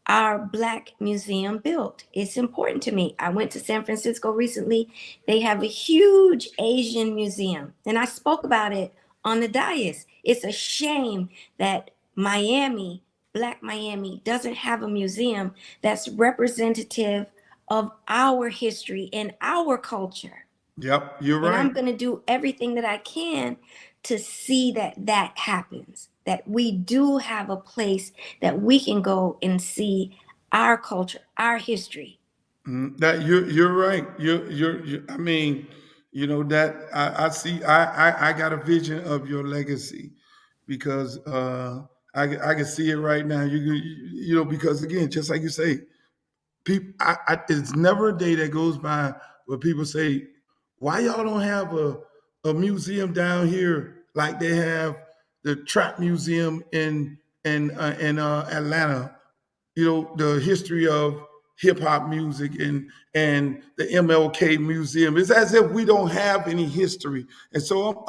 our Black museum built. It's important to me. I went to San Francisco recently. They have a huge Asian museum, and I spoke about it on the dais. It's a shame that Miami, Black Miami, doesn't have a museum that's representative of our history and our culture. Yep, you're And I'm right. going to do everything that I can to see that happens, that we do have a place that we can go and see our culture, our history. That you're right. I mean, that I see. I got a vision of your legacy because I can see it right now. Because again, just like you say, people. It's never a day that goes by where people say, "Why y'all don't have a museum down here like they have the Trap Museum in Atlanta?" The history of hip hop music and the MLK Museum. It's as if we don't have any history. And so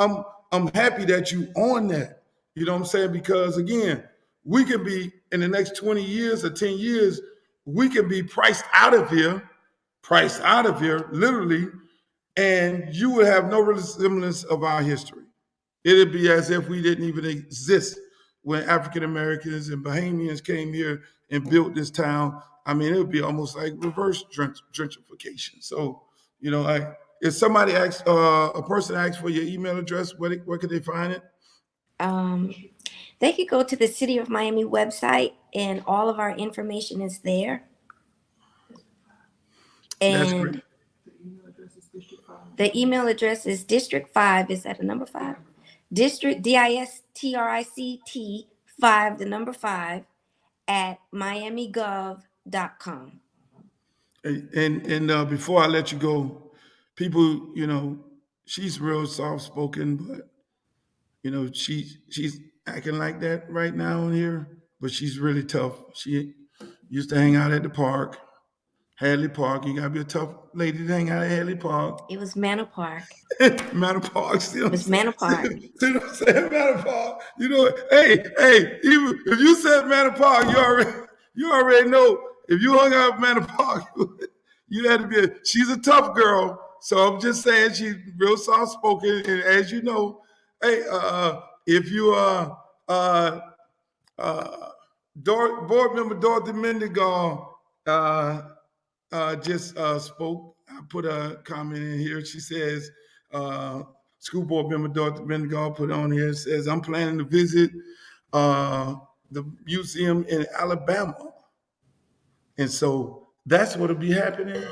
I'm happy that you on that. You know what I'm saying? Because again, we can be in the next 20 years or 10 years, we can be priced out of here, literally, and you would have no resemblance of our history. It'd be as if we didn't even exist when African Americans and Bahamians came here and built this town. I mean, it would be almost like reverse gentrification. So, if somebody asks, a person asks for your email address, where could they find it? Um, they could go to the City of Miami website, and all of our information is there. That's great. And the email address is District 5. Is that the number 5? District, DISTRICT 5, the number 5, at miamigov.com. And before I let you go, people, she's real soft spoken, but she's acting like that right now in here, but she's really tough. She used to hang out at the park, Hadley Park. You gotta be a tough lady to hang out at Hadley Park. It was Manor Park. Manor Park, see what It was Manor Park. See what I'm saying? Manor Park. Hey, even if you said Manor Park, you already know if you hung out at Manor Park, you had to be she's a tough girl. So I'm just saying she's real soft spoken. And as you know, hey, if you board member Dorothy Mendigal just spoke. I put a comment in here. She says, school board member Dorothy Mendigal put on here, says, I'm planning to visit the museum in Alabama. And so that's what'll be happening.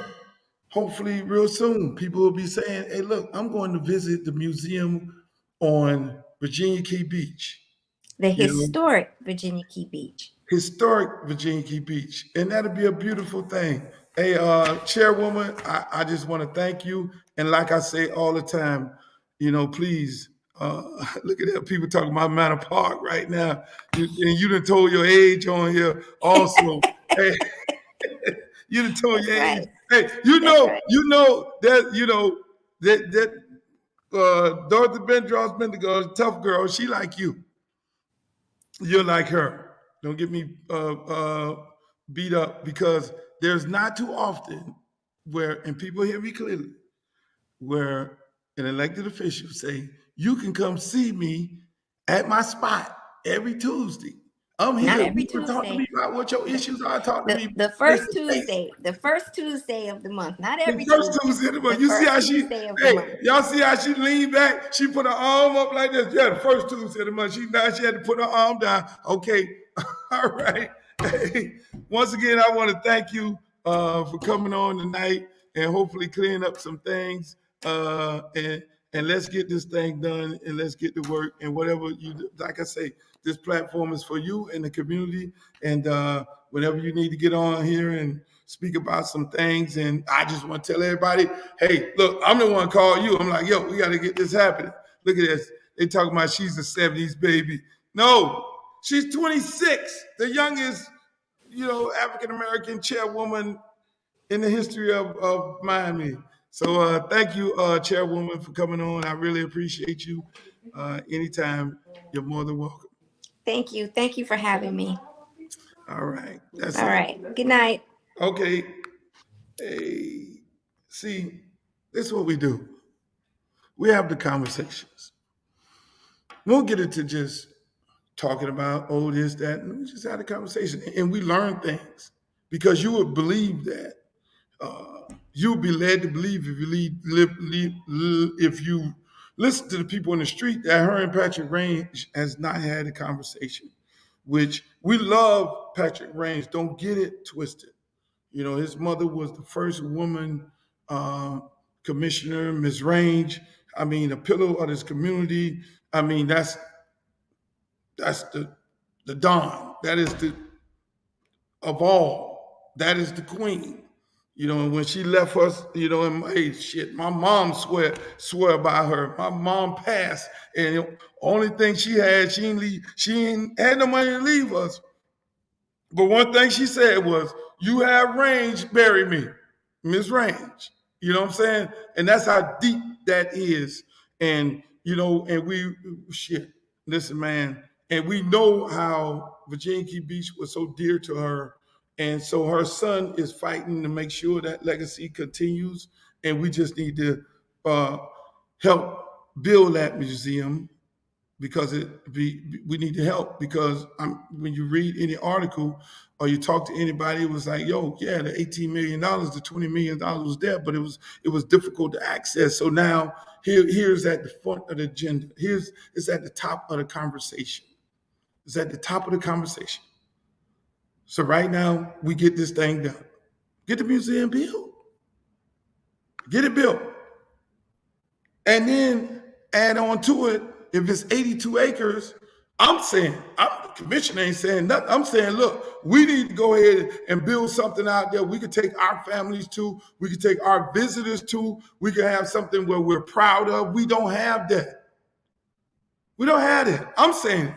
Hopefully real soon, people will be saying, hey, look, I'm going to visit the museum on Virginia Key Beach. The historic Virginia Key Beach. Historic Virginia Key Beach. And that'll be a beautiful thing. Hey, Chairwoman, I just want to thank you. And like I say all the time, please, look at that. People talking about Manor Park right now. And you done told your age on here also. Hey, you done told your age. Right. Hey, that Dorothy Mendigal, tough girl, she like you. you're like her. Don't get me beat up, because there's not too often where, and people hear me clearly, where an elected official say, you can come see me at my spot every Tuesday. I'm Not here. every You can talk to Tuesday. me about what your issues are. Talk to me The face first to face. Tuesday, the first Tuesday of the month, not The every first Tuesday. Tuesday of the The month. You see first how she, Tuesday of the hey, month. y'all see how she leaned back? She put her arm up like this. Yeah, the first Tuesday of the month. Now she had to put her arm down. Okay, all right. Hey, once again, I want to thank you for coming on tonight and hopefully clearing up some things. And let's get this thing done, and let's get to work, and whatever you do. Like I say, this platform is for you and the community, and whenever you need to get on here and speak about some things, and I just want to tell everybody, hey, look, I'm the one call you. I'm like, yo, we got to get this happening. Look at this. They talking about she's a 70s baby. No, she's 26, the youngest, African American chairwoman in the history of Miami. So thank you, Chairwoman, for coming on. I really appreciate you. Anytime, you're more than welcome. Thank you. Thank you for having me. All right, that's All it. right. Good night. Okay. Hey, see, this is what we do. We have the conversations. We won't get into just talking about, oh, this, that, and we just had a conversation. And we learn things, because you would believe that. You'll be led to believe if if you listen to the people in the street, that her and Patrick Range has not had a conversation, which we love Patrick Range. Don't get it twisted. His mother was the first woman commissioner, Ms. Range. I mean, a pillar of this community. I mean, that's the Don. That is the of all. That is the queen. And when she left us, and hey, shit, my mom swear by her. My mom passed, and only thing she had, she ain't had no money to leave us. But one thing she said was, "You have Range, bury me, Miss Range." You know what I'm saying? And that's how deep that is. And and we shit. Listen, man, and we know how Virginia Key Beach was so dear to her, and so her son is fighting to make sure that legacy continues. And we just need to help build that museum, because we need to help, because when you read any article or you talk to anybody, it was like, yo, yeah, the $18 million, the $20 million was there, but it was difficult to access. So now here's at the front of the agenda. It's at the top of the conversation. It's at the top of the conversation. So right now we get this thing done. Get the museum built. Get it built. And then add on to it, if it's 82 acres, the commission ain't saying nothing. I'm saying, look, we need to go ahead and build something out there. We could take our families to, we could take our visitors to, we could have something where we're proud of. We don't have that. We don't have that. I'm saying,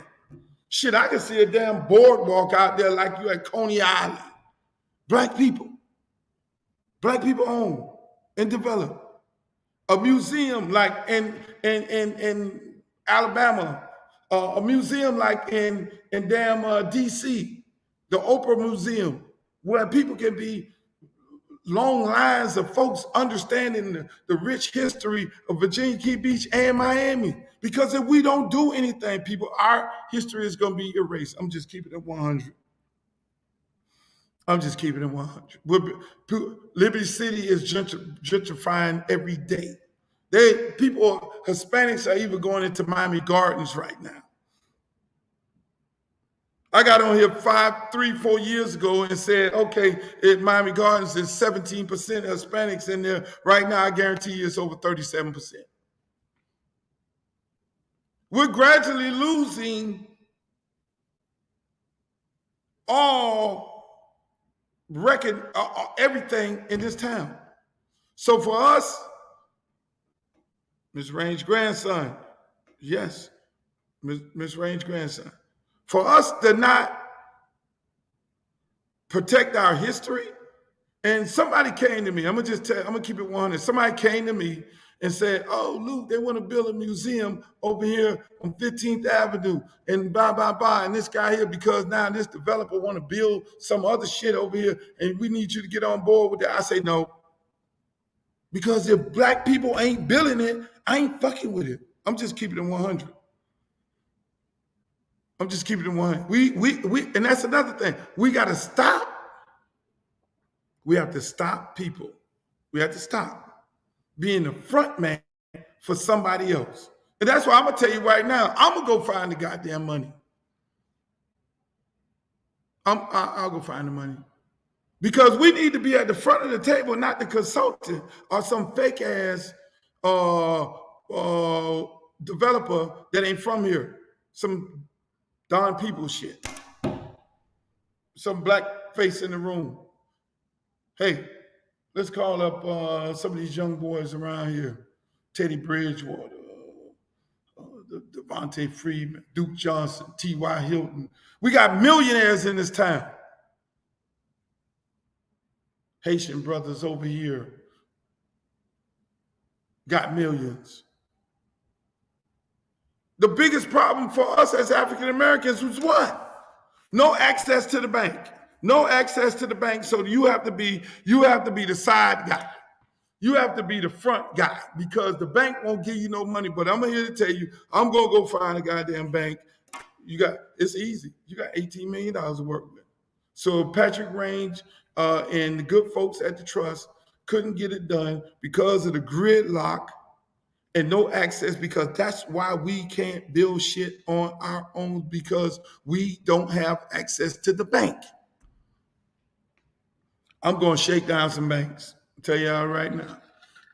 shit, I can see a damn boardwalk out there like you at Coney Island. Black people own and develop. A museum like in Alabama, a museum like in damn DC, the Oprah Museum, where people can be long lines of folks understanding the rich history of Virginia Key Beach and Miami. Because if we don't do anything, people, our history is going to be erased. I'm just keeping it 100. I'm just keeping it 100. Liberty City is gentrifying every day. Hispanics are even going into Miami Gardens right now. I got on here 4 years ago and said, okay, at Miami Gardens, there's 17% Hispanics in there. Right now, I guarantee you it's over 37%. We're gradually losing all everything in this town. So for us, Ms. Range grandson, yes, Ms. Range grandson. For us to not protect our history, and somebody came to me, I'm gonna keep it 100. Somebody came to me and said, oh, Luke, they want to build a museum over here on 15th Avenue and blah, and this guy here, because now this developer want to build some other shit over here and we need you to get on board with that. I say no. Because if black people ain't building it, I ain't fucking with it. I'm just keeping it 100. I'm just keeping it 100. We, and that's another thing. We got to stop. We have to stop people. We have to stop being the front man for somebody else. And that's why I'm going to tell you right now, I'm going to go find the goddamn money. I'll go find the money. Because we need to be at the front of the table, not the consultant or some fake ass developer that ain't from here. Some darn people shit. Some black face in the room. Hey, let's call up some of these young boys around here. Teddy Bridgewater, Devontae Freeman, Duke Johnson, T.Y. Hilton. We got millionaires in this town. Haitian brothers over here got millions. The biggest problem for us as African Americans was what? No access to the bank. No access to the bank. So you have to be the side guy. You have to be the front guy because the bank won't give you no money. But I'm here to tell you, I'm gonna go find a goddamn bank. It's easy. You got $18 million to work with. So Patrick Range and the good folks at the trust couldn't get it done because of the gridlock and no access, because that's why we can't build shit on our own, because we don't have access to the bank. I'm going to shake down some banks. I'll tell y'all right now.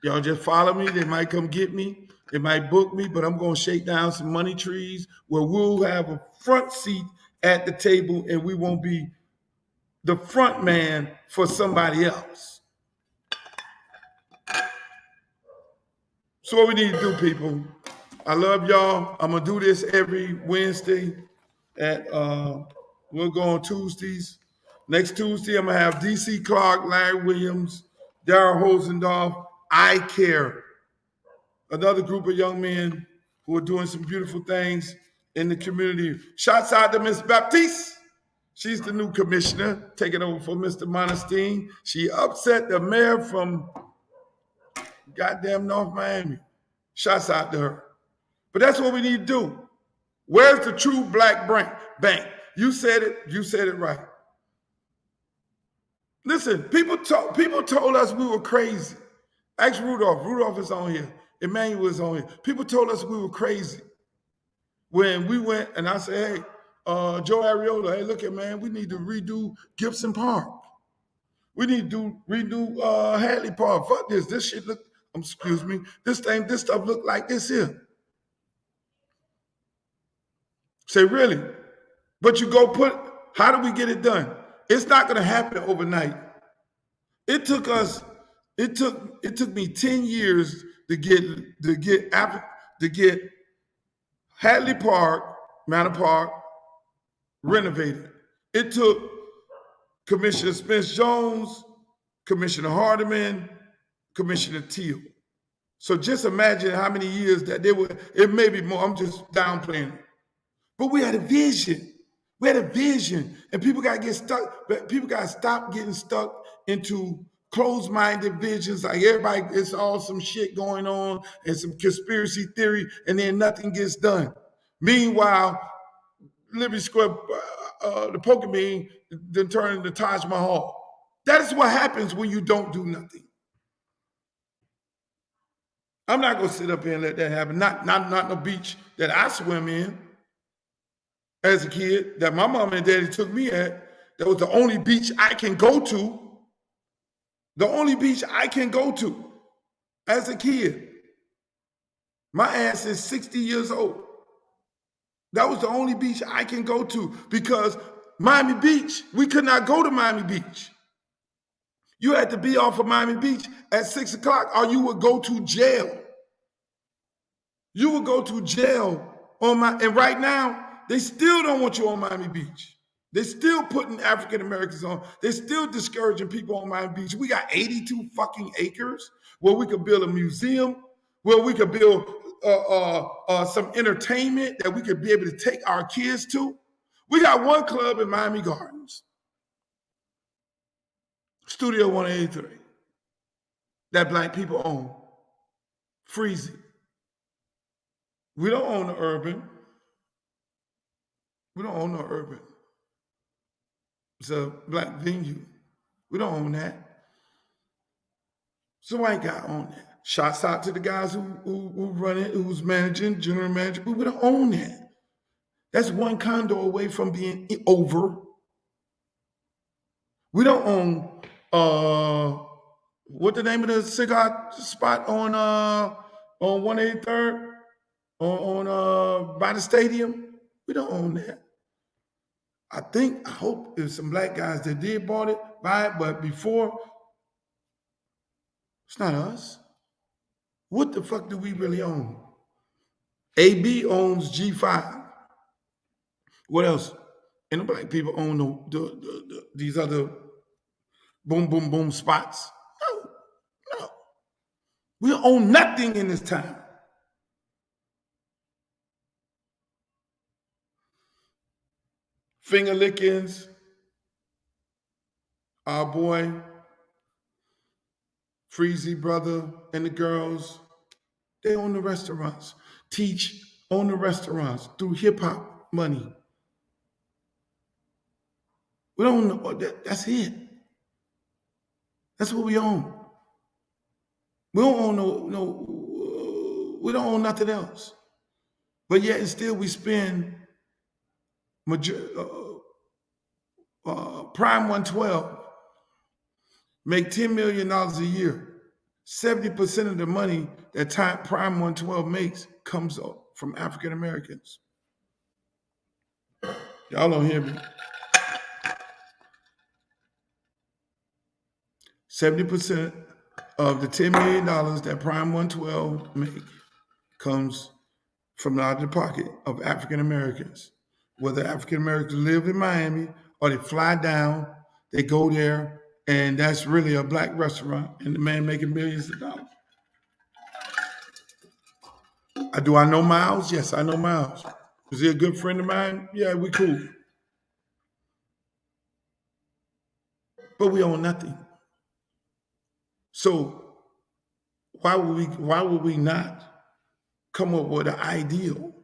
Y'all just follow me. They might come get me. They might book me, but I'm going to shake down some money trees where we'll have a front seat at the table and we won't be the front man for somebody else. So what we need to do, people, I love y'all. I'm going to do this every Wednesday we'll go on Tuesdays. Next Tuesday, I'm going to have DC Clark, Larry Williams, Darryl Hosendorf, I Care, another group of young men who are doing some beautiful things in the community. Shouts out to Miss Baptiste. She's the new commissioner, taking over for Mr. Monestein. She upset the mayor from goddamn North Miami. Shouts out to her. But that's what we need to do. Where's the true black bank? You said it right. Listen, people told us we were crazy. Ask Rudolph. Rudolph is on here. Emmanuel is on here. People told us we were crazy. When we went, and I said, hey, Joe Ariola, hey, look at, man, we need to redo Gibson Park. We need to redo Hadley Park. Fuck this. This shit look, excuse me, this stuff look like this here. Say, really? But you go how do we get it done? It's not gonna happen overnight. It took me 10 years to get Hadley Park, Manor Park, renovated. It took Commissioner Spence-Jones, Commissioner Hardiman, Commissioner Teal. So just imagine how many years that they were. It may be more. I'm just downplaying it. But we had a vision. We had a vision, and people got to get stuck. But people got to stop getting stuck into closed-minded visions. Like everybody, it's all some shit going on and some conspiracy theory, and then nothing gets done. Meanwhile, Liberty Square, the poker bean, then turn into Taj Mahal. That is what happens when you don't do nothing. I'm not gonna sit up here and let that happen. Not no beach that I swim in as a kid, that my mom and daddy took me at. That was the only beach I can go to. The only beach I can go to as a kid. My ass is 60 years old. That was the only beach I can go to, because Miami Beach, we could not go to Miami Beach. You had to be off of Miami Beach at 6 o'clock or you would go to jail. You would go to jail and right now, they still don't want you on Miami Beach. They're still putting African Americans on. They're still discouraging people on Miami Beach. We got 82 fucking acres where we could build a museum. where we could build some entertainment that we could be able to take our kids to. We got one club in Miami Gardens, Studio 183, that black people own, Freezy. We don't own the Urban. We don't own the Urban. It's a black venue. We don't own that. It's a white guy own that. Shouts out to the guys who run it, who's managing, general manager. We don't own that. That's one condo away from being over. We don't own what the name of the cigar spot on 183rd on by the stadium. We don't own that. I hope there's some black guys that did buy it, but before, it's not us. What the fuck do we really own? AB owns G5. What else? And the black people own these other boom, boom, boom spots. No. We own nothing in this town. Finger lickings, our boy, Freezy brother, and the girls, they own the restaurants. Teach, own the restaurants through hip hop money. We don't know, that's it. That's what we own. We don't own we don't own nothing else. But yet and still we spend Prime 112 make $10 million a year. 70% of the money that Prime 112 makes comes from African Americans. Y'all don't hear me. 70% of the $10 million that Prime 112 make comes from out of the pocket of African Americans. Whether African Americans live in Miami or they fly down, they go there, and that's really a black restaurant, and the man making millions of dollars. Do I know Miles? Yes, I know Miles. Is he a good friend of mine? Yeah, we cool. But we own nothing. So why would we not come up with an ideal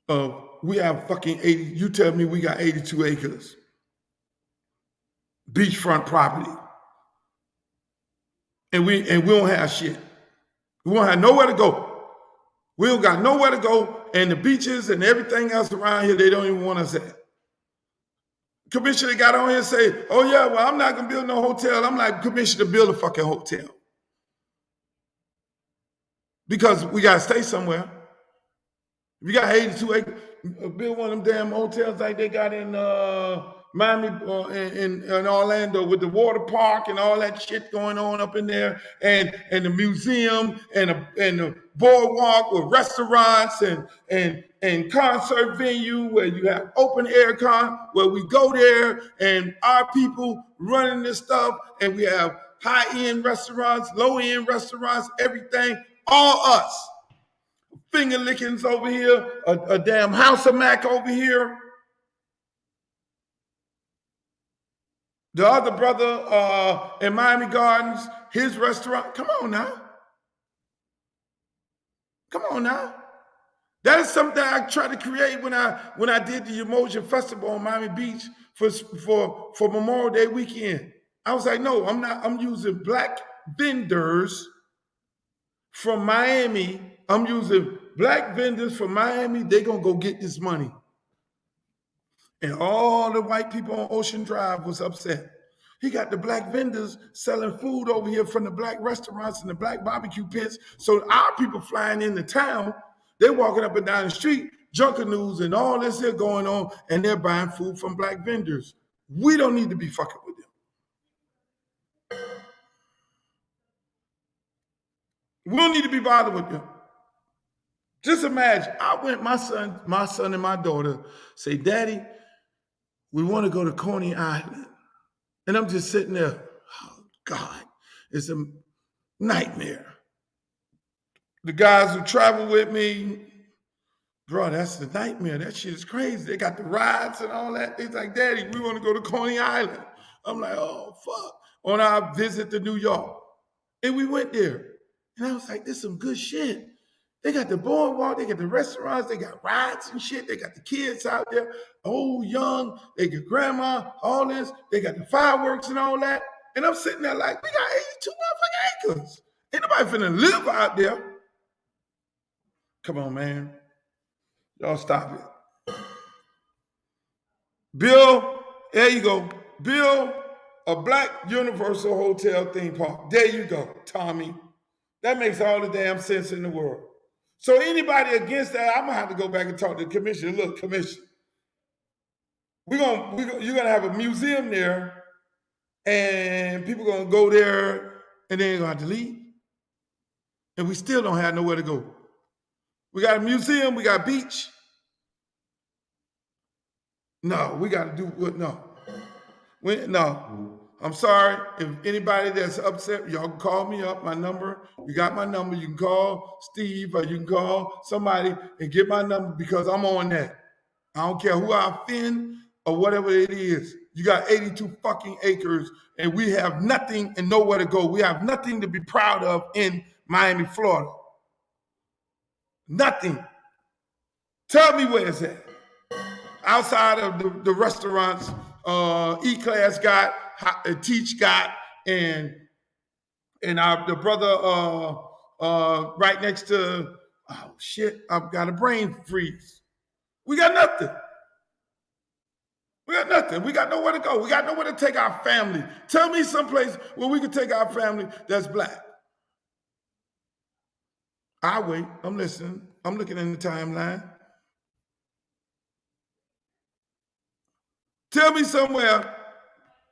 of we have fucking 80, you tell me we got 82 acres, beachfront property, and we don't have shit. We don't have nowhere to go. We don't got nowhere to go, and the beaches and everything else around here, they don't even want us at. Commissioner got on here and say, oh yeah, well, I'm not gonna build no hotel. I'm like, Commissioner, build a fucking hotel. Because we gotta stay somewhere. If you got 82 acres, build one of them damn hotels like they got in Miami in Orlando with the water park and all that shit going on up in there, and the museum and the boardwalk with restaurants and concert venue where you have open air where we go there and our people running this stuff, and we have high-end restaurants, low-end restaurants, everything, all us. Finger lickings over here, a damn House of Mac over here. The other brother in Miami Gardens, his restaurant. Come on now. Come on now. That is something I tried to create when I did the Emotion Festival on Miami Beach for Memorial Day weekend. I was like, no, I'm not. I'm using black vendors from Miami. I'm using black vendors from Miami. They're going to go get this money. And all the white people on Ocean Drive was upset. He got the black vendors selling food over here from the black restaurants and the black barbecue pits. So our people flying into town, they're walking up and down the street, Junkanoo and all this here going on, and they're buying food from black vendors. We don't need to be fucking with them. We don't need to be bothered with them. Just imagine, my son and my daughter say, Daddy, we want to go to Coney Island. And I'm just sitting there, oh God, it's a nightmare. the guys who travel with me, bro, that's the nightmare. That shit is crazy. They got the rides and all that. It's like, Daddy, we want to go to Coney Island. I'm like, oh, fuck. On our visit to New York. And we went there. And I was like, this is some good shit. They got the boardwalk, they got the restaurants, they got rides and shit. They got the kids out there, old, young, they got grandma, all this. They got the fireworks and all that. And I'm sitting there like, we got 82 motherfucking acres. Ain't nobody finna live out there. Come on, man. Y'all stop it. Bill, there you go. Bill, a Black Universal Hotel theme park. There you go, Tommy. That makes all the damn sense in the world. So anybody against that, I'm gonna have to go back and talk to the commission. Look, commission, you're gonna have a museum there, and people gonna go there, and they ain't gonna have to leave, and we still don't have nowhere to go. We got a museum, we got beach. No, we got to do what? No, no. I'm sorry. If anybody that's upset, y'all can call me up. My number, you got my number. You can call Steve or you can call somebody and get my number because I'm on that. I don't care who I offend or whatever it is. You got 82 fucking acres and we have nothing and nowhere to go. We have nothing to be proud of in Miami, Florida. Nothing. Tell me where it's at. Outside of the restaurants, E-Class got, Teach got, and the brother right next to, oh shit, I've got a brain freeze. We got nothing. We got nothing. We got nowhere to go. We got nowhere to take our family. Tell me someplace where we can take our family that's Black. I wait. I'm listening. I'm looking in the timeline. Tell me somewhere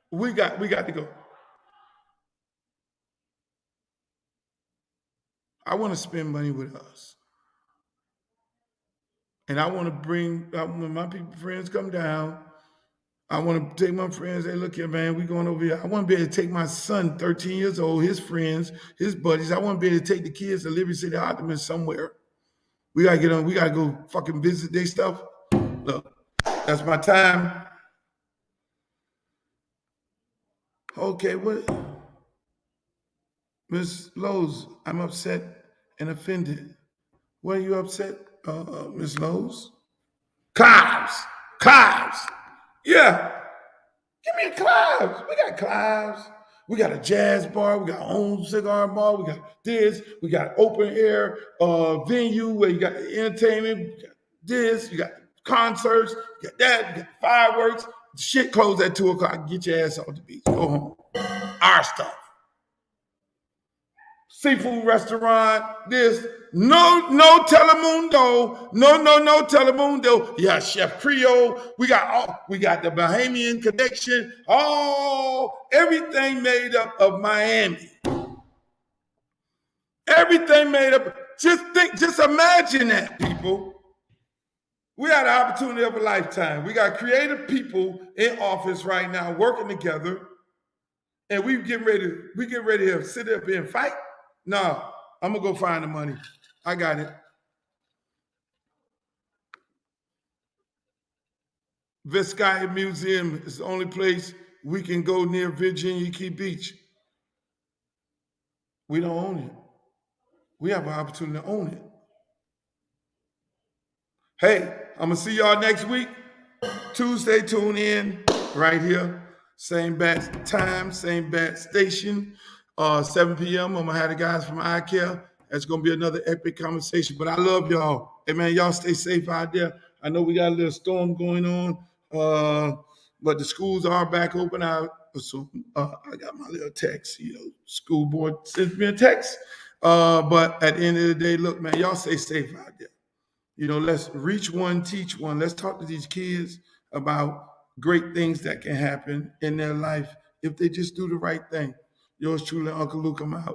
we got to go. I want to spend money with us. And I want to bring, when my people, friends come down, I want to take my friends, hey, look here, man, we going over here. I want to be able to take my son, 13 years old, his friends, his buddies. I want to be able to take the kids to Liberty City Optimist somewhere. We got to get on, we got to go fucking visit their stuff. Look, that's my time. Okay, what? Ms. Lowe's, I'm upset and offended. What are you upset, Ms. Lowe's? Clives. Yeah. Give me a Clives. We got Clives. We got a jazz bar. We got our own cigar bar. We got this. We got open air venue where you got the entertainment. You got this. You got concerts. You got that. You got fireworks. Shit closed at 2 o'clock. Get your ass off the beach. Go home. Our stuff. Seafood restaurant, this. No Telemundo. No Telemundo. Yeah, Chef Creole. We got the Bahamian connection. Everything made up of Miami. Everything made up. Just imagine that, people. We had an opportunity of a lifetime. We got creative people in office right now working together, and we get ready to sit up here and fight. No, I'm gonna go find the money. I got it. Vizcaya Museum is the only place we can go near Virginia Key Beach. We don't own it. We have an opportunity to own it. Hey, I'm gonna see y'all next week. Tuesday, tune in right here. Same bat time, same bat station. 7 p.m. I'm gonna have the guys from iCare. That's gonna be another epic conversation. But I love y'all. Hey man, y'all stay safe out there. I know we got a little storm going on, but the schools are back open. I got my little text. School board sends me a text. But at the end of the day, look, man, y'all stay safe out there. Let's reach one, teach one. Let's talk to these kids about great things that can happen in their life if they just do the right thing. Yours truly, Uncle Luke, I'm out.